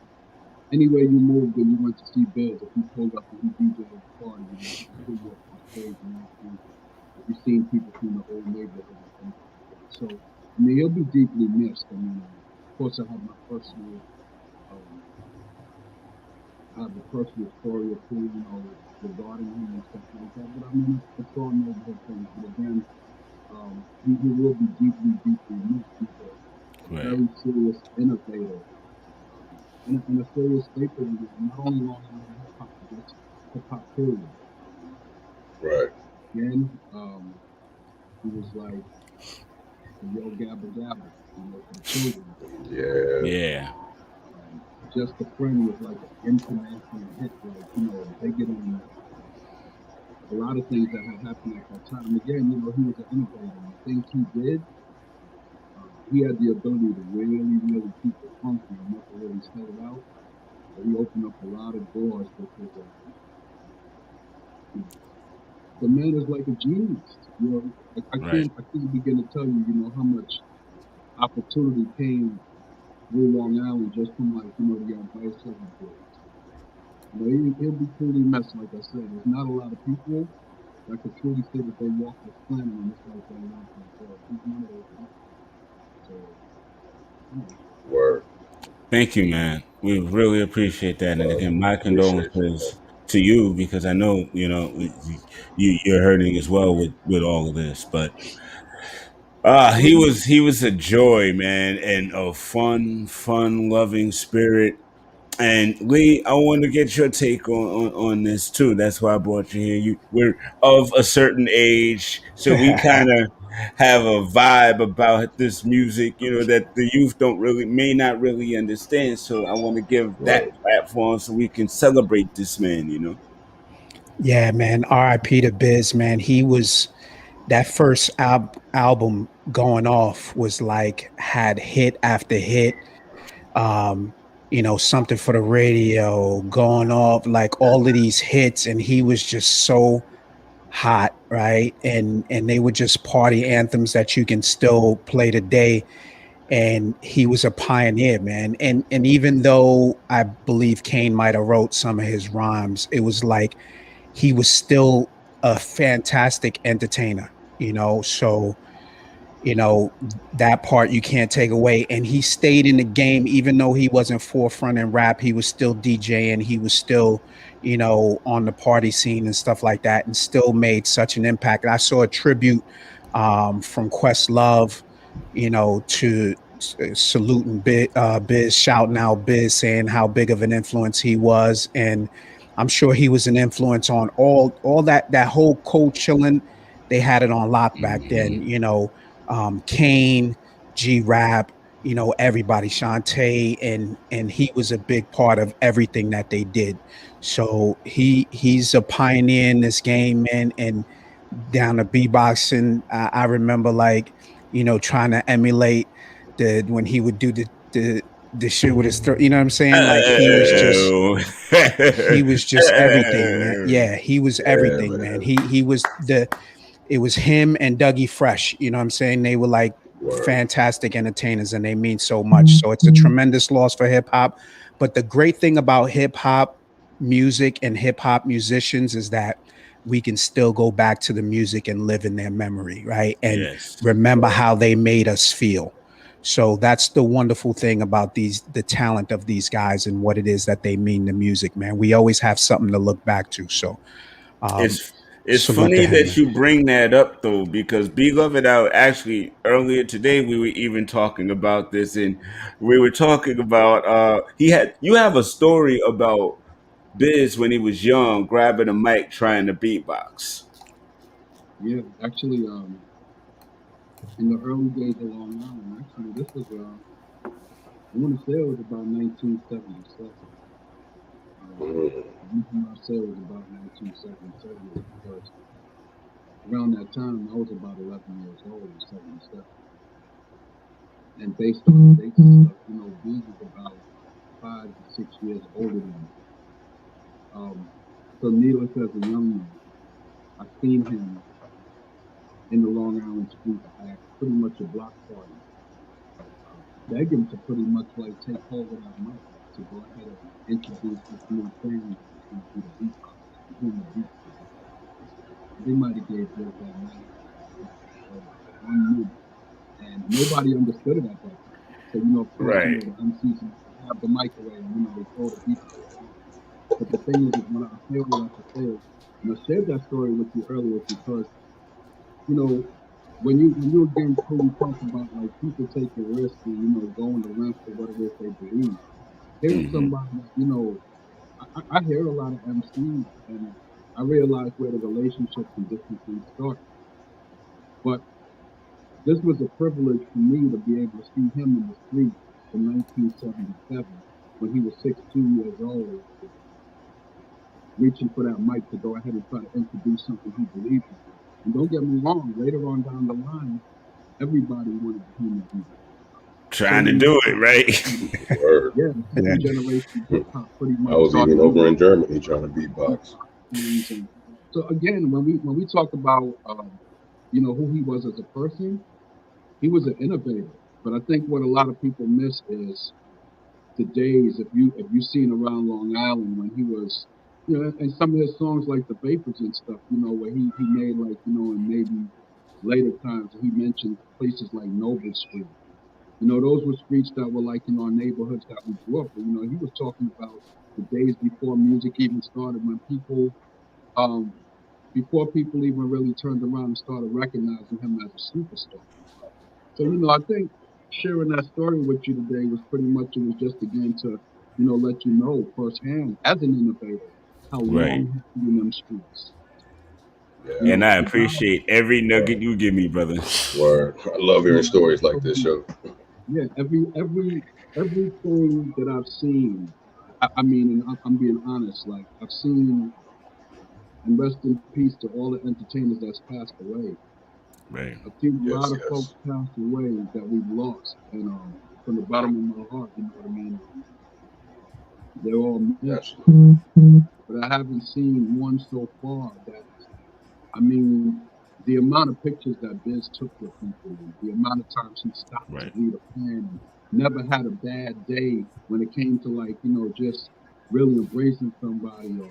[SPEAKER 7] anywhere you moved and you went to see Biz, if he pulled up and he DJ'd at the party, he would pull you up on stage and ask you if you've seen people from the old neighborhood and things like that. So, I mean, he'll be deeply missed. I mean, of course, um, I have a personal story or two, regarding him and stuff like that. But I mean, it's all neighborhood things. But again, he will be deeply, deeply missed. He's a
[SPEAKER 1] Right.
[SPEAKER 7] very serious innovator, and a serious staple in not only Long Island hip hop, but just hip hop period.
[SPEAKER 2] Right.
[SPEAKER 7] Again, he was like a yo gabba gabba, for the children.
[SPEAKER 2] Yeah.
[SPEAKER 1] Yeah.
[SPEAKER 7] Just a friend was like an international hit, like bigger than a lot of things that had happened at that time. Again, he was an innovator. And the things he did, he had the ability to really, really keep it funky and never really sell it out. But he opened up a lot of doors because you know, the man is like a genius.
[SPEAKER 1] Right.
[SPEAKER 7] I can't begin to tell you, how much opportunity came through Long Island just from like, the advice of the boys. He'll be truly missed, like I said. There's not a lot of people that could truly say that they walk this planet and it's like they lived like that. He's one of those people. So, you know,
[SPEAKER 2] Word.
[SPEAKER 1] Thank you, man. We really appreciate that. And again, my
[SPEAKER 2] Appreciate you, bro.
[SPEAKER 1] condolences to you because I know, you're hurting as well with all of this. But he was a joy, man, and a fun loving spirit. And Lee, I want to get your take on this too. That's why I brought you here. We're of a certain age, so we kind of have a vibe about this music, that the youth don't really may not really understand. So I want to give
[SPEAKER 2] Right.
[SPEAKER 1] that platform so we can celebrate this man.
[SPEAKER 8] Yeah, man. R.I.P. to Biz, man. He was that first album going off was like had hit after hit. Um, something for the radio, going off, like all of these hits, and he was just so hot, right? And they were just party anthems that you can still play today. and he was a pioneer, man. And even though I believe Kane might have wrote some of his rhymes, it was like he was still a fantastic entertainer, you know. So you know that part you can't take away, and he stayed in the game even though he wasn't forefront in rap. He was still DJing, he was still, you know, on the party scene and stuff like that, and still made such an impact. And I saw a tribute from Questlove, you know, to saluting Biz, shouting out Biz, saying how big of an influence he was. And I'm sure he was an influence on all that whole cold chilling. They had it on lock back then, you know. Kane, G Rap, you know, everybody, Shantae, and he was a big part of everything that they did. So he's a pioneer in this game, man. And down to beatboxing, I remember like, you know, trying to emulate the when he would do the shit with his throat. You know what I'm saying? Like
[SPEAKER 1] Oh.
[SPEAKER 8] he was just everything, man. Yeah, he was
[SPEAKER 2] Yeah,
[SPEAKER 8] everything, man.
[SPEAKER 2] man.
[SPEAKER 8] He was the it was him and Dougie Fresh. You know what I'm saying? They were like
[SPEAKER 2] Word.
[SPEAKER 8] fantastic entertainers and they mean so much. So it's a tremendous loss for hip hop. But the great thing about hip hop music and hip hop musicians is that we can still go back to the music and live in their memory, right? And
[SPEAKER 1] Yes.
[SPEAKER 8] remember how they made us feel. So that's the wonderful thing about the talent of these guys and what it is that they mean to music, man. We always have something to look back to. So um,
[SPEAKER 1] It's
[SPEAKER 8] salute to
[SPEAKER 1] funny
[SPEAKER 8] him,
[SPEAKER 1] that
[SPEAKER 8] man.
[SPEAKER 1] you bring that up though, because Beloved out actually earlier today we were even talking about this, and we were talking about he had you have a story about Biz when he was young grabbing a mic trying to beatbox.
[SPEAKER 7] Yeah, actually, in the early days of Long Island, actually, this was, I want to say it was about 1977.
[SPEAKER 2] Mhm.
[SPEAKER 7] The reason I say it was about 1977 is because around that time, I was about 11 years old in 77. And based on the dates and stuff, you know, Biz is about 5 to 6 years older than me. Um, so needless as a young man, I seen him in the Long Island streets at pretty much a block party, beg him to pretty much like take hold of that mic to go ahead and introduce this new thing that was going to be the beatbox, doing the beats for him. They might have gave Biz that mic for like 1 minute, and nobody understood it at that time. So you know, of course, you
[SPEAKER 1] Right.
[SPEAKER 7] know the MCs grab the mic away and you know they throw the beatbox on. But the thing is when I say all that to say is, and I shared that story with you earlier because you know when you again fully talk about like people taking risks and you know going to lengths for what it is they believe. Here's
[SPEAKER 1] Hmm.
[SPEAKER 7] somebody that you know I hear a lot of MCs and I realize where the relationships and different things start. But this was a privilege for me to be able to see him in the streets in 1977 when he was 16 years old, reaching for that mic to go ahead and try to introduce something he believed in. And don't get me wrong, later on down the line, everybody wanted him to do that. So
[SPEAKER 1] Trying to
[SPEAKER 7] many
[SPEAKER 1] do it,
[SPEAKER 7] times,
[SPEAKER 1] right?
[SPEAKER 2] Word.
[SPEAKER 7] yeah, the
[SPEAKER 8] Yeah.
[SPEAKER 7] second generation hip hop pretty
[SPEAKER 2] I
[SPEAKER 7] much
[SPEAKER 2] was
[SPEAKER 7] started
[SPEAKER 2] even
[SPEAKER 7] doing
[SPEAKER 2] over in Germany trying to beatbox.
[SPEAKER 7] things. And so again, when we talk about you know who he was as a person, he was an innovator. But I think what a lot of people miss is the days if you seen around Long Island when he was you know and some of his songs like the Vapors and stuff you know where he made like you know and maybe later times he mentioned places like Noble Street. You know those were streets that were like in our neighborhoods that we grew up. But, you know he was talking about the days before music even started when people um before people even really turned around and started recognizing him as a superstar. So, you know, I think sharing that story with you today was pretty much, it was just again to, you know, let you know firsthand as an innovator how
[SPEAKER 1] Right.
[SPEAKER 7] long he's been in them streets. You
[SPEAKER 2] Yeah.
[SPEAKER 1] And
[SPEAKER 7] know,
[SPEAKER 1] I
[SPEAKER 7] regardless,
[SPEAKER 1] appreciate every nugget
[SPEAKER 2] Word.
[SPEAKER 1] you give me, brother.
[SPEAKER 2] Word. I love
[SPEAKER 7] you
[SPEAKER 2] hearing
[SPEAKER 7] know,
[SPEAKER 2] stories like this, show.
[SPEAKER 7] yeah, everything that I've seen, I mean, and I'm being honest, like I've seen, and rest in peace to all the entertainers that's passed away.
[SPEAKER 1] Right.
[SPEAKER 7] I've seen a lot
[SPEAKER 2] Yes,
[SPEAKER 7] of folks
[SPEAKER 2] yes.
[SPEAKER 7] pass away that we've lost, and from the bottom of my heart, you know what I mean. They're all missed,
[SPEAKER 2] Absolutely.
[SPEAKER 7] but I haven't seen one so far that I mean the amount of pictures that Biz took with people, and the amount of times he stopped to
[SPEAKER 1] Right.
[SPEAKER 7] greet a fan, and never had a bad day when it came to like, just really embracing somebody, or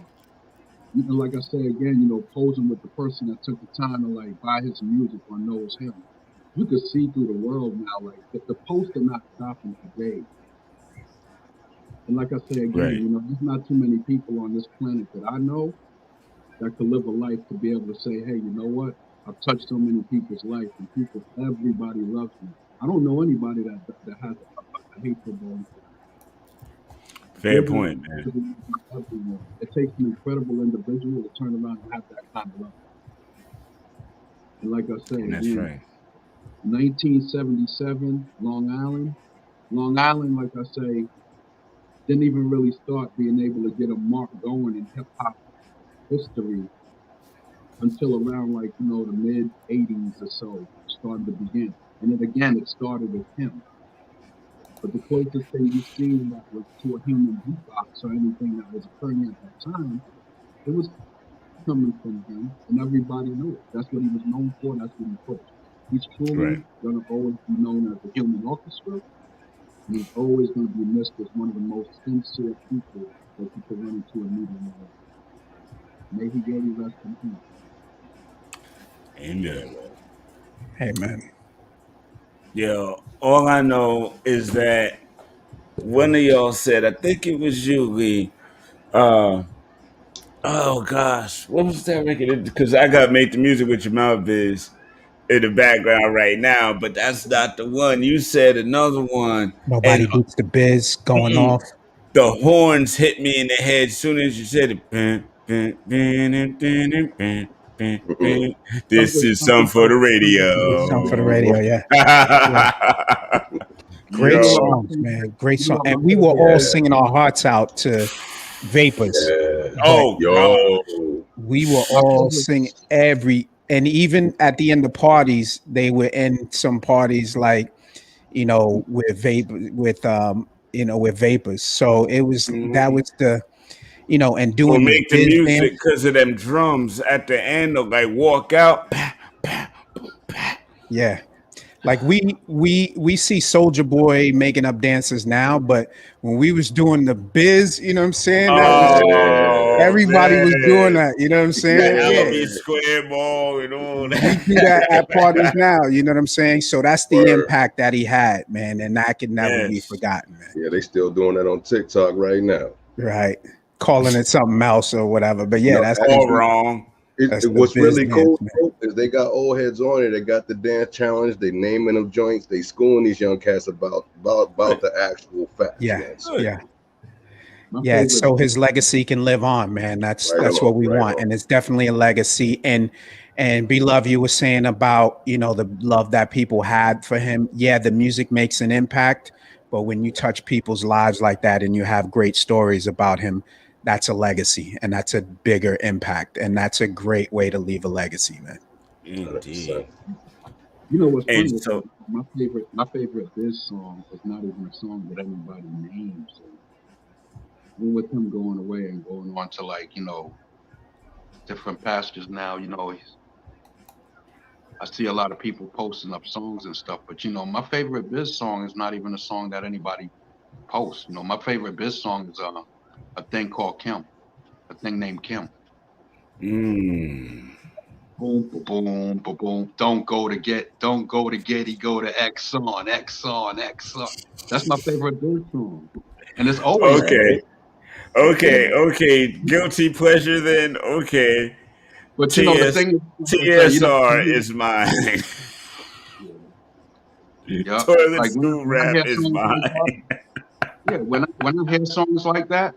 [SPEAKER 7] like I say again, posing with the person that took the time to like buy his music or knows him. You could see through the world now, like if the posts are not stopping today. And like I say again,
[SPEAKER 1] Right.
[SPEAKER 7] there's not too many people on this planet that I know that could live a life to be able to say, hey, you know what? I've touched so many people's life, and everybody loves me. I don't know anybody that has a hatred going for them.
[SPEAKER 1] Fair
[SPEAKER 7] There's
[SPEAKER 1] point, man.
[SPEAKER 7] everyone. It takes an incredible individual to turn around and have that kind of love. And like I say
[SPEAKER 1] And that's
[SPEAKER 7] again,
[SPEAKER 1] right.
[SPEAKER 7] 1977, Long Island. Long Island, like I say, didn't even really start being able to get a mark going in hip hop history until around like the mid '80s or so, started to begin. And then again, it started with him. But the closest thing you've seen that was to a human beatbox or anything that was occurring at that time, it was coming from him, and everybody knew it. That's what he was known for. That's what he pushed. He's
[SPEAKER 1] Right.
[SPEAKER 7] truly gonna always be known as the human orchestra, and he's always gonna be missed as one of the most sincere people that you could run into and meet in your life. May he really rest in peace.
[SPEAKER 2] Yeah,
[SPEAKER 1] Amen.
[SPEAKER 2] man.
[SPEAKER 8] Hey, man.
[SPEAKER 1] Yo, all I know is that one of y'all said, I think it was you, Lee. Uh, oh gosh, what was that record? Because I got Make the Music with Your Mouth Biz in the background right now, but that's not the one. You said another one, and
[SPEAKER 8] Nobody beats the biz going off.
[SPEAKER 1] the horns hit me in the head as soon as you said it. This
[SPEAKER 7] Something,
[SPEAKER 1] is some
[SPEAKER 7] something,
[SPEAKER 1] for the
[SPEAKER 7] something for the
[SPEAKER 8] Something for the
[SPEAKER 7] radio.
[SPEAKER 8] radio, yeah. Yeah.
[SPEAKER 7] You
[SPEAKER 8] Great
[SPEAKER 7] know what my
[SPEAKER 1] Yo,
[SPEAKER 8] songs,
[SPEAKER 7] favorite?
[SPEAKER 8] man. Great
[SPEAKER 7] You know
[SPEAKER 8] song.
[SPEAKER 7] what
[SPEAKER 8] And
[SPEAKER 7] my
[SPEAKER 8] we were
[SPEAKER 7] favorite?
[SPEAKER 8] all
[SPEAKER 2] Yeah,
[SPEAKER 8] singing our hearts out to Vapors.
[SPEAKER 2] yeah.
[SPEAKER 8] But
[SPEAKER 1] oh god,
[SPEAKER 2] Yo,
[SPEAKER 8] we were
[SPEAKER 7] My
[SPEAKER 8] all
[SPEAKER 7] favorite.
[SPEAKER 8] singing and even at the end of parties, they were in some parties like, with with Vapors. So it was that
[SPEAKER 1] Mhm.
[SPEAKER 8] was the, and
[SPEAKER 1] Or
[SPEAKER 8] doing the
[SPEAKER 1] make the
[SPEAKER 8] biz
[SPEAKER 1] music
[SPEAKER 8] dance.
[SPEAKER 1] because of them drums at the end of like walk out.
[SPEAKER 8] Yeah. Like we see Soldier Boy making up dances now, but when we was doing the biz, you know what I'm saying? That was
[SPEAKER 2] yeah,
[SPEAKER 1] Oh
[SPEAKER 8] everybody was doing
[SPEAKER 1] man,
[SPEAKER 8] that, you know what I'm
[SPEAKER 1] the
[SPEAKER 8] saying? Yeah.
[SPEAKER 1] Alamy
[SPEAKER 2] yeah.
[SPEAKER 1] square ball and all
[SPEAKER 8] We do that at parties
[SPEAKER 1] that.
[SPEAKER 8] now, you know what I'm saying? So that's the
[SPEAKER 2] Word.
[SPEAKER 8] impact that he had, man, and that can never be
[SPEAKER 1] Yes,
[SPEAKER 8] forgotten, man.
[SPEAKER 2] Yeah, they still doing that on TikTok right now.
[SPEAKER 8] Right. Calling it something else or whatever. But yeah,
[SPEAKER 2] No,
[SPEAKER 8] that's
[SPEAKER 1] all wrong.
[SPEAKER 8] the
[SPEAKER 2] what's
[SPEAKER 8] biz
[SPEAKER 2] really
[SPEAKER 8] dance,
[SPEAKER 2] cool
[SPEAKER 8] man.
[SPEAKER 2] though, is they got old heads on it. They got the dance challenge. They naming them joints. They schooling these young cats about
[SPEAKER 1] Good,
[SPEAKER 2] the actual facts,
[SPEAKER 8] Yeah.
[SPEAKER 2] man. So
[SPEAKER 1] good.
[SPEAKER 8] Yeah.
[SPEAKER 7] My
[SPEAKER 8] Yeah, it's
[SPEAKER 7] favorite.
[SPEAKER 8] so his legacy can live on, man. That's
[SPEAKER 2] right
[SPEAKER 8] that's what
[SPEAKER 2] on,
[SPEAKER 8] we
[SPEAKER 2] right
[SPEAKER 8] want,
[SPEAKER 2] on.
[SPEAKER 8] and it's definitely a legacy. And Beloved, you were saying about the love that people had for him. Yeah, the music makes an impact, but when you touch people's lives like that, and you have great stories about him, that's a legacy, and that's a bigger impact, and that's a great way to leave a legacy, man.
[SPEAKER 1] 100%.
[SPEAKER 2] Percent.
[SPEAKER 7] You know what's
[SPEAKER 1] And
[SPEAKER 7] funny about
[SPEAKER 1] so,
[SPEAKER 7] it? My favorite Biz song is not even a song that anybody names. And even with him going away and going on to like different pastures now, I see a lot of people posting up songs and stuff. But my favorite Biz song is not even a song that anybody posts. My favorite Biz song is a thing called Kim, a thing named Kim.
[SPEAKER 1] mm,
[SPEAKER 7] Boom, boom, boom, boom, boom. Don't go to Getty, go to Exxon, Exxon, Exxon. That's my favorite Biz song, and it's always been.
[SPEAKER 1] okay,
[SPEAKER 7] Yeah,
[SPEAKER 1] okay. Guilty pleasure then. Okay,
[SPEAKER 7] but the
[SPEAKER 1] TS
[SPEAKER 7] thing is, like I say,
[SPEAKER 1] TSR is mine.
[SPEAKER 7] yeah, yeah.
[SPEAKER 1] Toilet
[SPEAKER 7] Like
[SPEAKER 1] stool
[SPEAKER 7] when I
[SPEAKER 1] rap
[SPEAKER 7] hear
[SPEAKER 1] is
[SPEAKER 7] songs like that,
[SPEAKER 1] mine.
[SPEAKER 7] yeah, when I hear songs like that,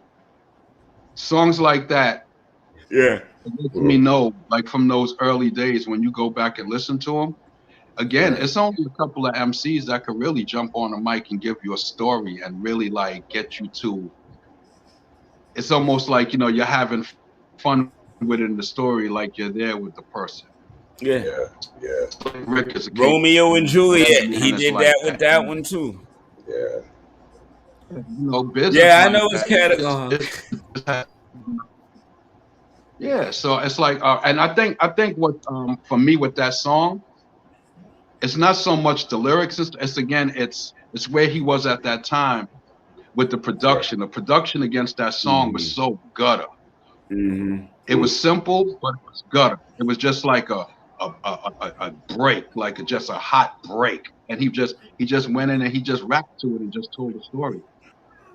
[SPEAKER 1] Yeah,
[SPEAKER 7] it lets me
[SPEAKER 2] Mhm.
[SPEAKER 7] know, like from those early days when you go back and listen to them. Again,
[SPEAKER 2] Right.
[SPEAKER 7] it's only a couple of MCs that could really jump on a mic and give you a story and really like get you to. It's almost like you're having fun within the story, like you're there with the person.
[SPEAKER 1] yeah.
[SPEAKER 2] Yeah, yeah,
[SPEAKER 7] Like Rick is a case,
[SPEAKER 1] Romeo and
[SPEAKER 7] Method
[SPEAKER 1] Juliet. He
[SPEAKER 7] Man is
[SPEAKER 1] did
[SPEAKER 7] like
[SPEAKER 1] that with
[SPEAKER 7] that.
[SPEAKER 1] that one too.
[SPEAKER 2] yeah.
[SPEAKER 7] Biz is
[SPEAKER 1] Yeah, I
[SPEAKER 7] like
[SPEAKER 1] know his
[SPEAKER 7] that.
[SPEAKER 1] catalog.
[SPEAKER 7] It's Yeah, so it's like, and I think what for me with that song, it's not so much the lyrics. It's again, it's where he was at that time with the
[SPEAKER 2] Right.
[SPEAKER 7] production. The production against that song was
[SPEAKER 1] Mm-hmm.
[SPEAKER 7] so gutter.
[SPEAKER 1] Mm-hmm.
[SPEAKER 7] It was simple, but it was gutter. It was just like a break, like just a hot break. And he just went in and he just rapped to it and just told the story.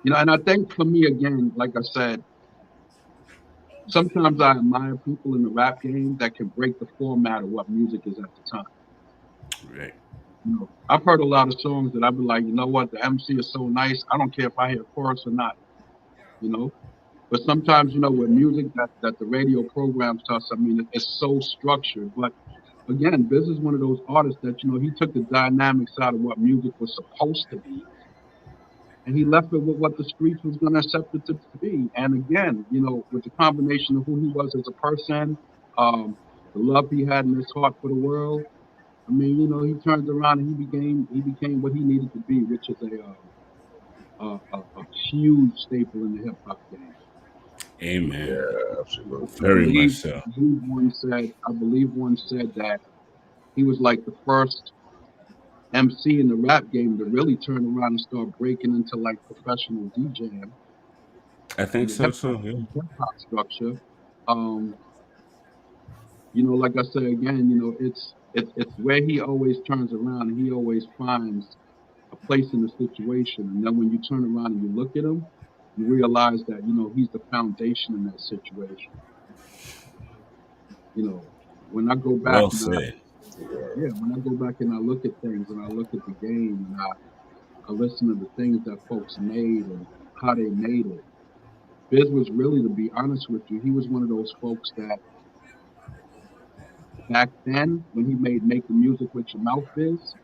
[SPEAKER 7] And I think for me again, like I said, sometimes I admire people in the rap game that can break the format of what music is at the time.
[SPEAKER 1] Right.
[SPEAKER 7] I've heard a lot of songs that I've been like, you know what, the MC is so nice. I don't care if I hear chorus or not, you know. But sometimes, with music that the radio programs to us, I mean, it's so structured. But again, Biz is one of those artists that, he took the dynamics out of what music was supposed to be, and he left it with what the streets was going to accept it to be. And again, with the combination of who he was as a person, um, the love he had in his heart for the world. I mean, he turned around and he became what he needed to be, which is a huge staple in the hip hop game.
[SPEAKER 1] Amen.
[SPEAKER 2] Yeah, absolutely.
[SPEAKER 7] I
[SPEAKER 1] Very much
[SPEAKER 7] believe
[SPEAKER 1] so.
[SPEAKER 7] I believe one said that he was like the first MC in the rap game to really turn around and start breaking into like professional DJing
[SPEAKER 1] I
[SPEAKER 7] in
[SPEAKER 1] think
[SPEAKER 7] the
[SPEAKER 1] so too. Yeah.
[SPEAKER 7] hip hop structure. Um, like I said again, it's where he always turns around and he always finds a place in the situation, and then when you turn around and you look at him, you realize that he's the foundation in that situation. You know, when I go back
[SPEAKER 1] Well
[SPEAKER 7] and
[SPEAKER 1] said.
[SPEAKER 7] I look at things and I look at the game and I listen to the things that folks made and how they made it. Biz was really, to be honest with you, he was one of those folks that back then when he made "Make the Music with Your Mouth," Biz,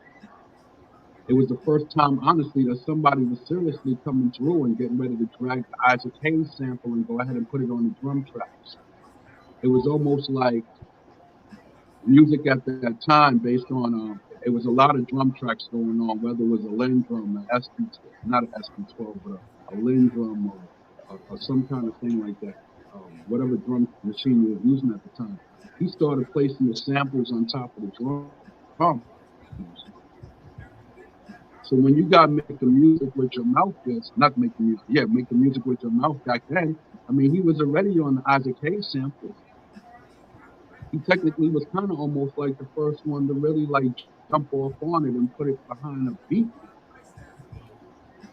[SPEAKER 7] it was the first time, honestly, that somebody was seriously coming through and getting ready to drag the Isaac Hayes sample and go ahead and put it on the drum tracks. It was almost like music at that time based on it was a lot of drum tracks going on, whether it was a Lin drum, an SP, not an SP12, but a Lin drum or some kind of thing like that. Whatever drum machine you were using at the time, he started placing the samples on top of the drums. So when you got make the music with your mouth, is not make the music, yeah, make the music with your mouth back then. I mean, he was already on the Isaac Hayes sample. He technically was kind of almost like the first one to really like jump off on it and put it behind a beat.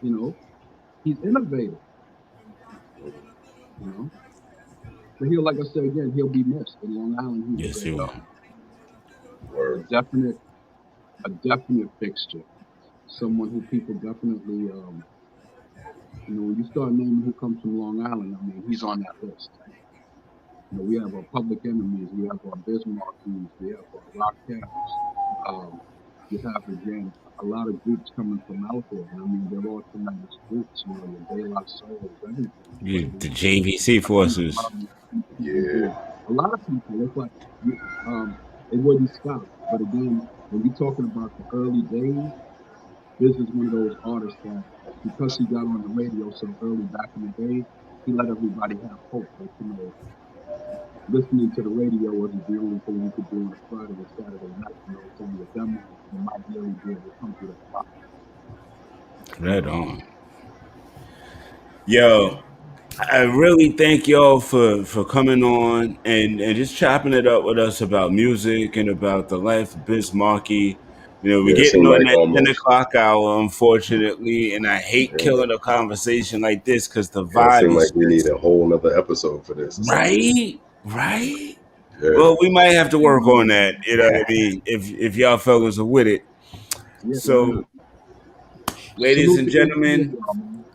[SPEAKER 7] You know, he's innovative. You know, but he'll, like I said again, he'll be missed in Long Island. He was
[SPEAKER 1] Yes, you will.
[SPEAKER 7] a
[SPEAKER 2] Word.
[SPEAKER 7] definite, a definite fixture. Someone who people definitely, when you start naming who comes from Long Island, I mean, he's on that list. We have our public enemies, we have our Bismarckies, we have our Rock Cows. You have again a lot of groups coming from out there, and I mean they're all tremendous groups. Your De La Souls, everything.
[SPEAKER 1] The JVC
[SPEAKER 7] I think
[SPEAKER 1] forces.
[SPEAKER 7] people
[SPEAKER 2] Yeah.
[SPEAKER 7] do. A lot of people, it's like it wouldn't stop. But again, when you're talking about the early days, this is one of those artists that because he got on the radio so early back in the day, he let everybody have hope that listening to the radio wasn't the only thing you could do on a Friday or Saturday night. Saying your demo, you might really be able to come through that spot.
[SPEAKER 1] Right on. Yo, I really thank y'all for coming on and just chopping it up with us about music and about the life of Biz Markie. We're
[SPEAKER 2] Yeah, it
[SPEAKER 1] getting
[SPEAKER 2] seemed
[SPEAKER 1] on
[SPEAKER 2] like
[SPEAKER 1] that 10
[SPEAKER 2] almost.
[SPEAKER 1] o'clock hour, unfortunately, and I hate
[SPEAKER 2] Yeah,
[SPEAKER 1] killing a conversation like this because the
[SPEAKER 2] yeah, it
[SPEAKER 1] vibe
[SPEAKER 2] seemed
[SPEAKER 1] is
[SPEAKER 2] like we need
[SPEAKER 1] just
[SPEAKER 2] a whole nother episode for this or something.
[SPEAKER 1] right, right.
[SPEAKER 2] Yeah.
[SPEAKER 1] Well, we might have to work on that. You know what I mean? If y'all fellas are with it.
[SPEAKER 7] Yeah, why not?
[SPEAKER 1] So, ladies
[SPEAKER 7] Salute
[SPEAKER 1] and
[SPEAKER 7] to each one of
[SPEAKER 1] gentlemen,
[SPEAKER 7] y'all, man.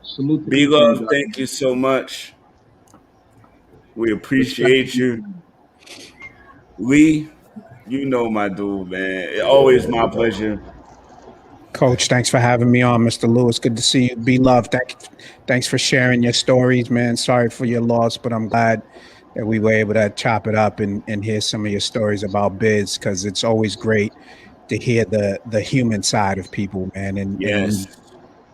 [SPEAKER 7] Salute to
[SPEAKER 1] be
[SPEAKER 7] each of you
[SPEAKER 1] love.
[SPEAKER 7] guys.
[SPEAKER 1] Thank you so much. We
[SPEAKER 7] Respect to
[SPEAKER 1] appreciate
[SPEAKER 7] each
[SPEAKER 1] you.
[SPEAKER 7] one.
[SPEAKER 1] Lee, you know my dude, man.
[SPEAKER 2] Yeah,
[SPEAKER 1] Always
[SPEAKER 2] man.
[SPEAKER 1] my pleasure.
[SPEAKER 8] Coach, thanks for having me on, Mr. Lewis. Good to see you. Be loved. Thanks for sharing your stories, man. Sorry for your loss, but I'm glad that we were able to chop it up and hear some of your stories about Biz, because it's always great to hear the human side of people, man. And
[SPEAKER 1] Yes.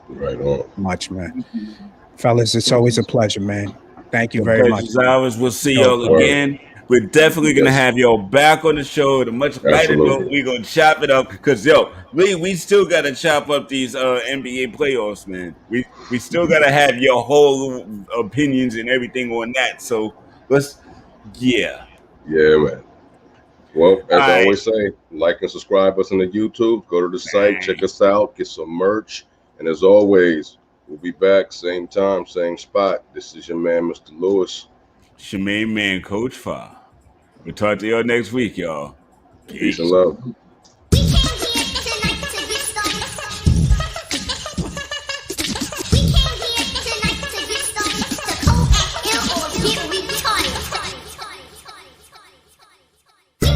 [SPEAKER 8] we
[SPEAKER 2] Right on.
[SPEAKER 8] much, man.
[SPEAKER 7] Thank you, man.
[SPEAKER 8] Fellas, it's
[SPEAKER 7] Talk to
[SPEAKER 8] always
[SPEAKER 7] you
[SPEAKER 8] a
[SPEAKER 7] soon.
[SPEAKER 8] pleasure, man. Thank you
[SPEAKER 1] The
[SPEAKER 8] very much.
[SPEAKER 1] pleasure's ours. We'll see
[SPEAKER 8] Yo,
[SPEAKER 1] y'all
[SPEAKER 8] bro.
[SPEAKER 2] Word.
[SPEAKER 1] again. We're definitely gonna
[SPEAKER 2] Yes,
[SPEAKER 1] have y'all back on the show at a much lighter note.
[SPEAKER 2] absolutely.
[SPEAKER 1] We're gonna chop it up because we still gotta chop up these NBA playoffs, man. We still gotta have your whole opinions and everything on that. So let's yeah.
[SPEAKER 2] Yeah, man. Well,
[SPEAKER 1] All
[SPEAKER 2] as I
[SPEAKER 1] right,
[SPEAKER 2] always say, like and subscribe us on the YouTube. Go to the site, check
[SPEAKER 1] man.
[SPEAKER 2] us out, get some merch. And as always, we'll be back same time, same spot. This is your man, Mr. Lewis.
[SPEAKER 1] It's your main man, Coach Fa. We'll talk to y'all next week, y'all.
[SPEAKER 2] Peace and
[SPEAKER 1] Peace.
[SPEAKER 2] love.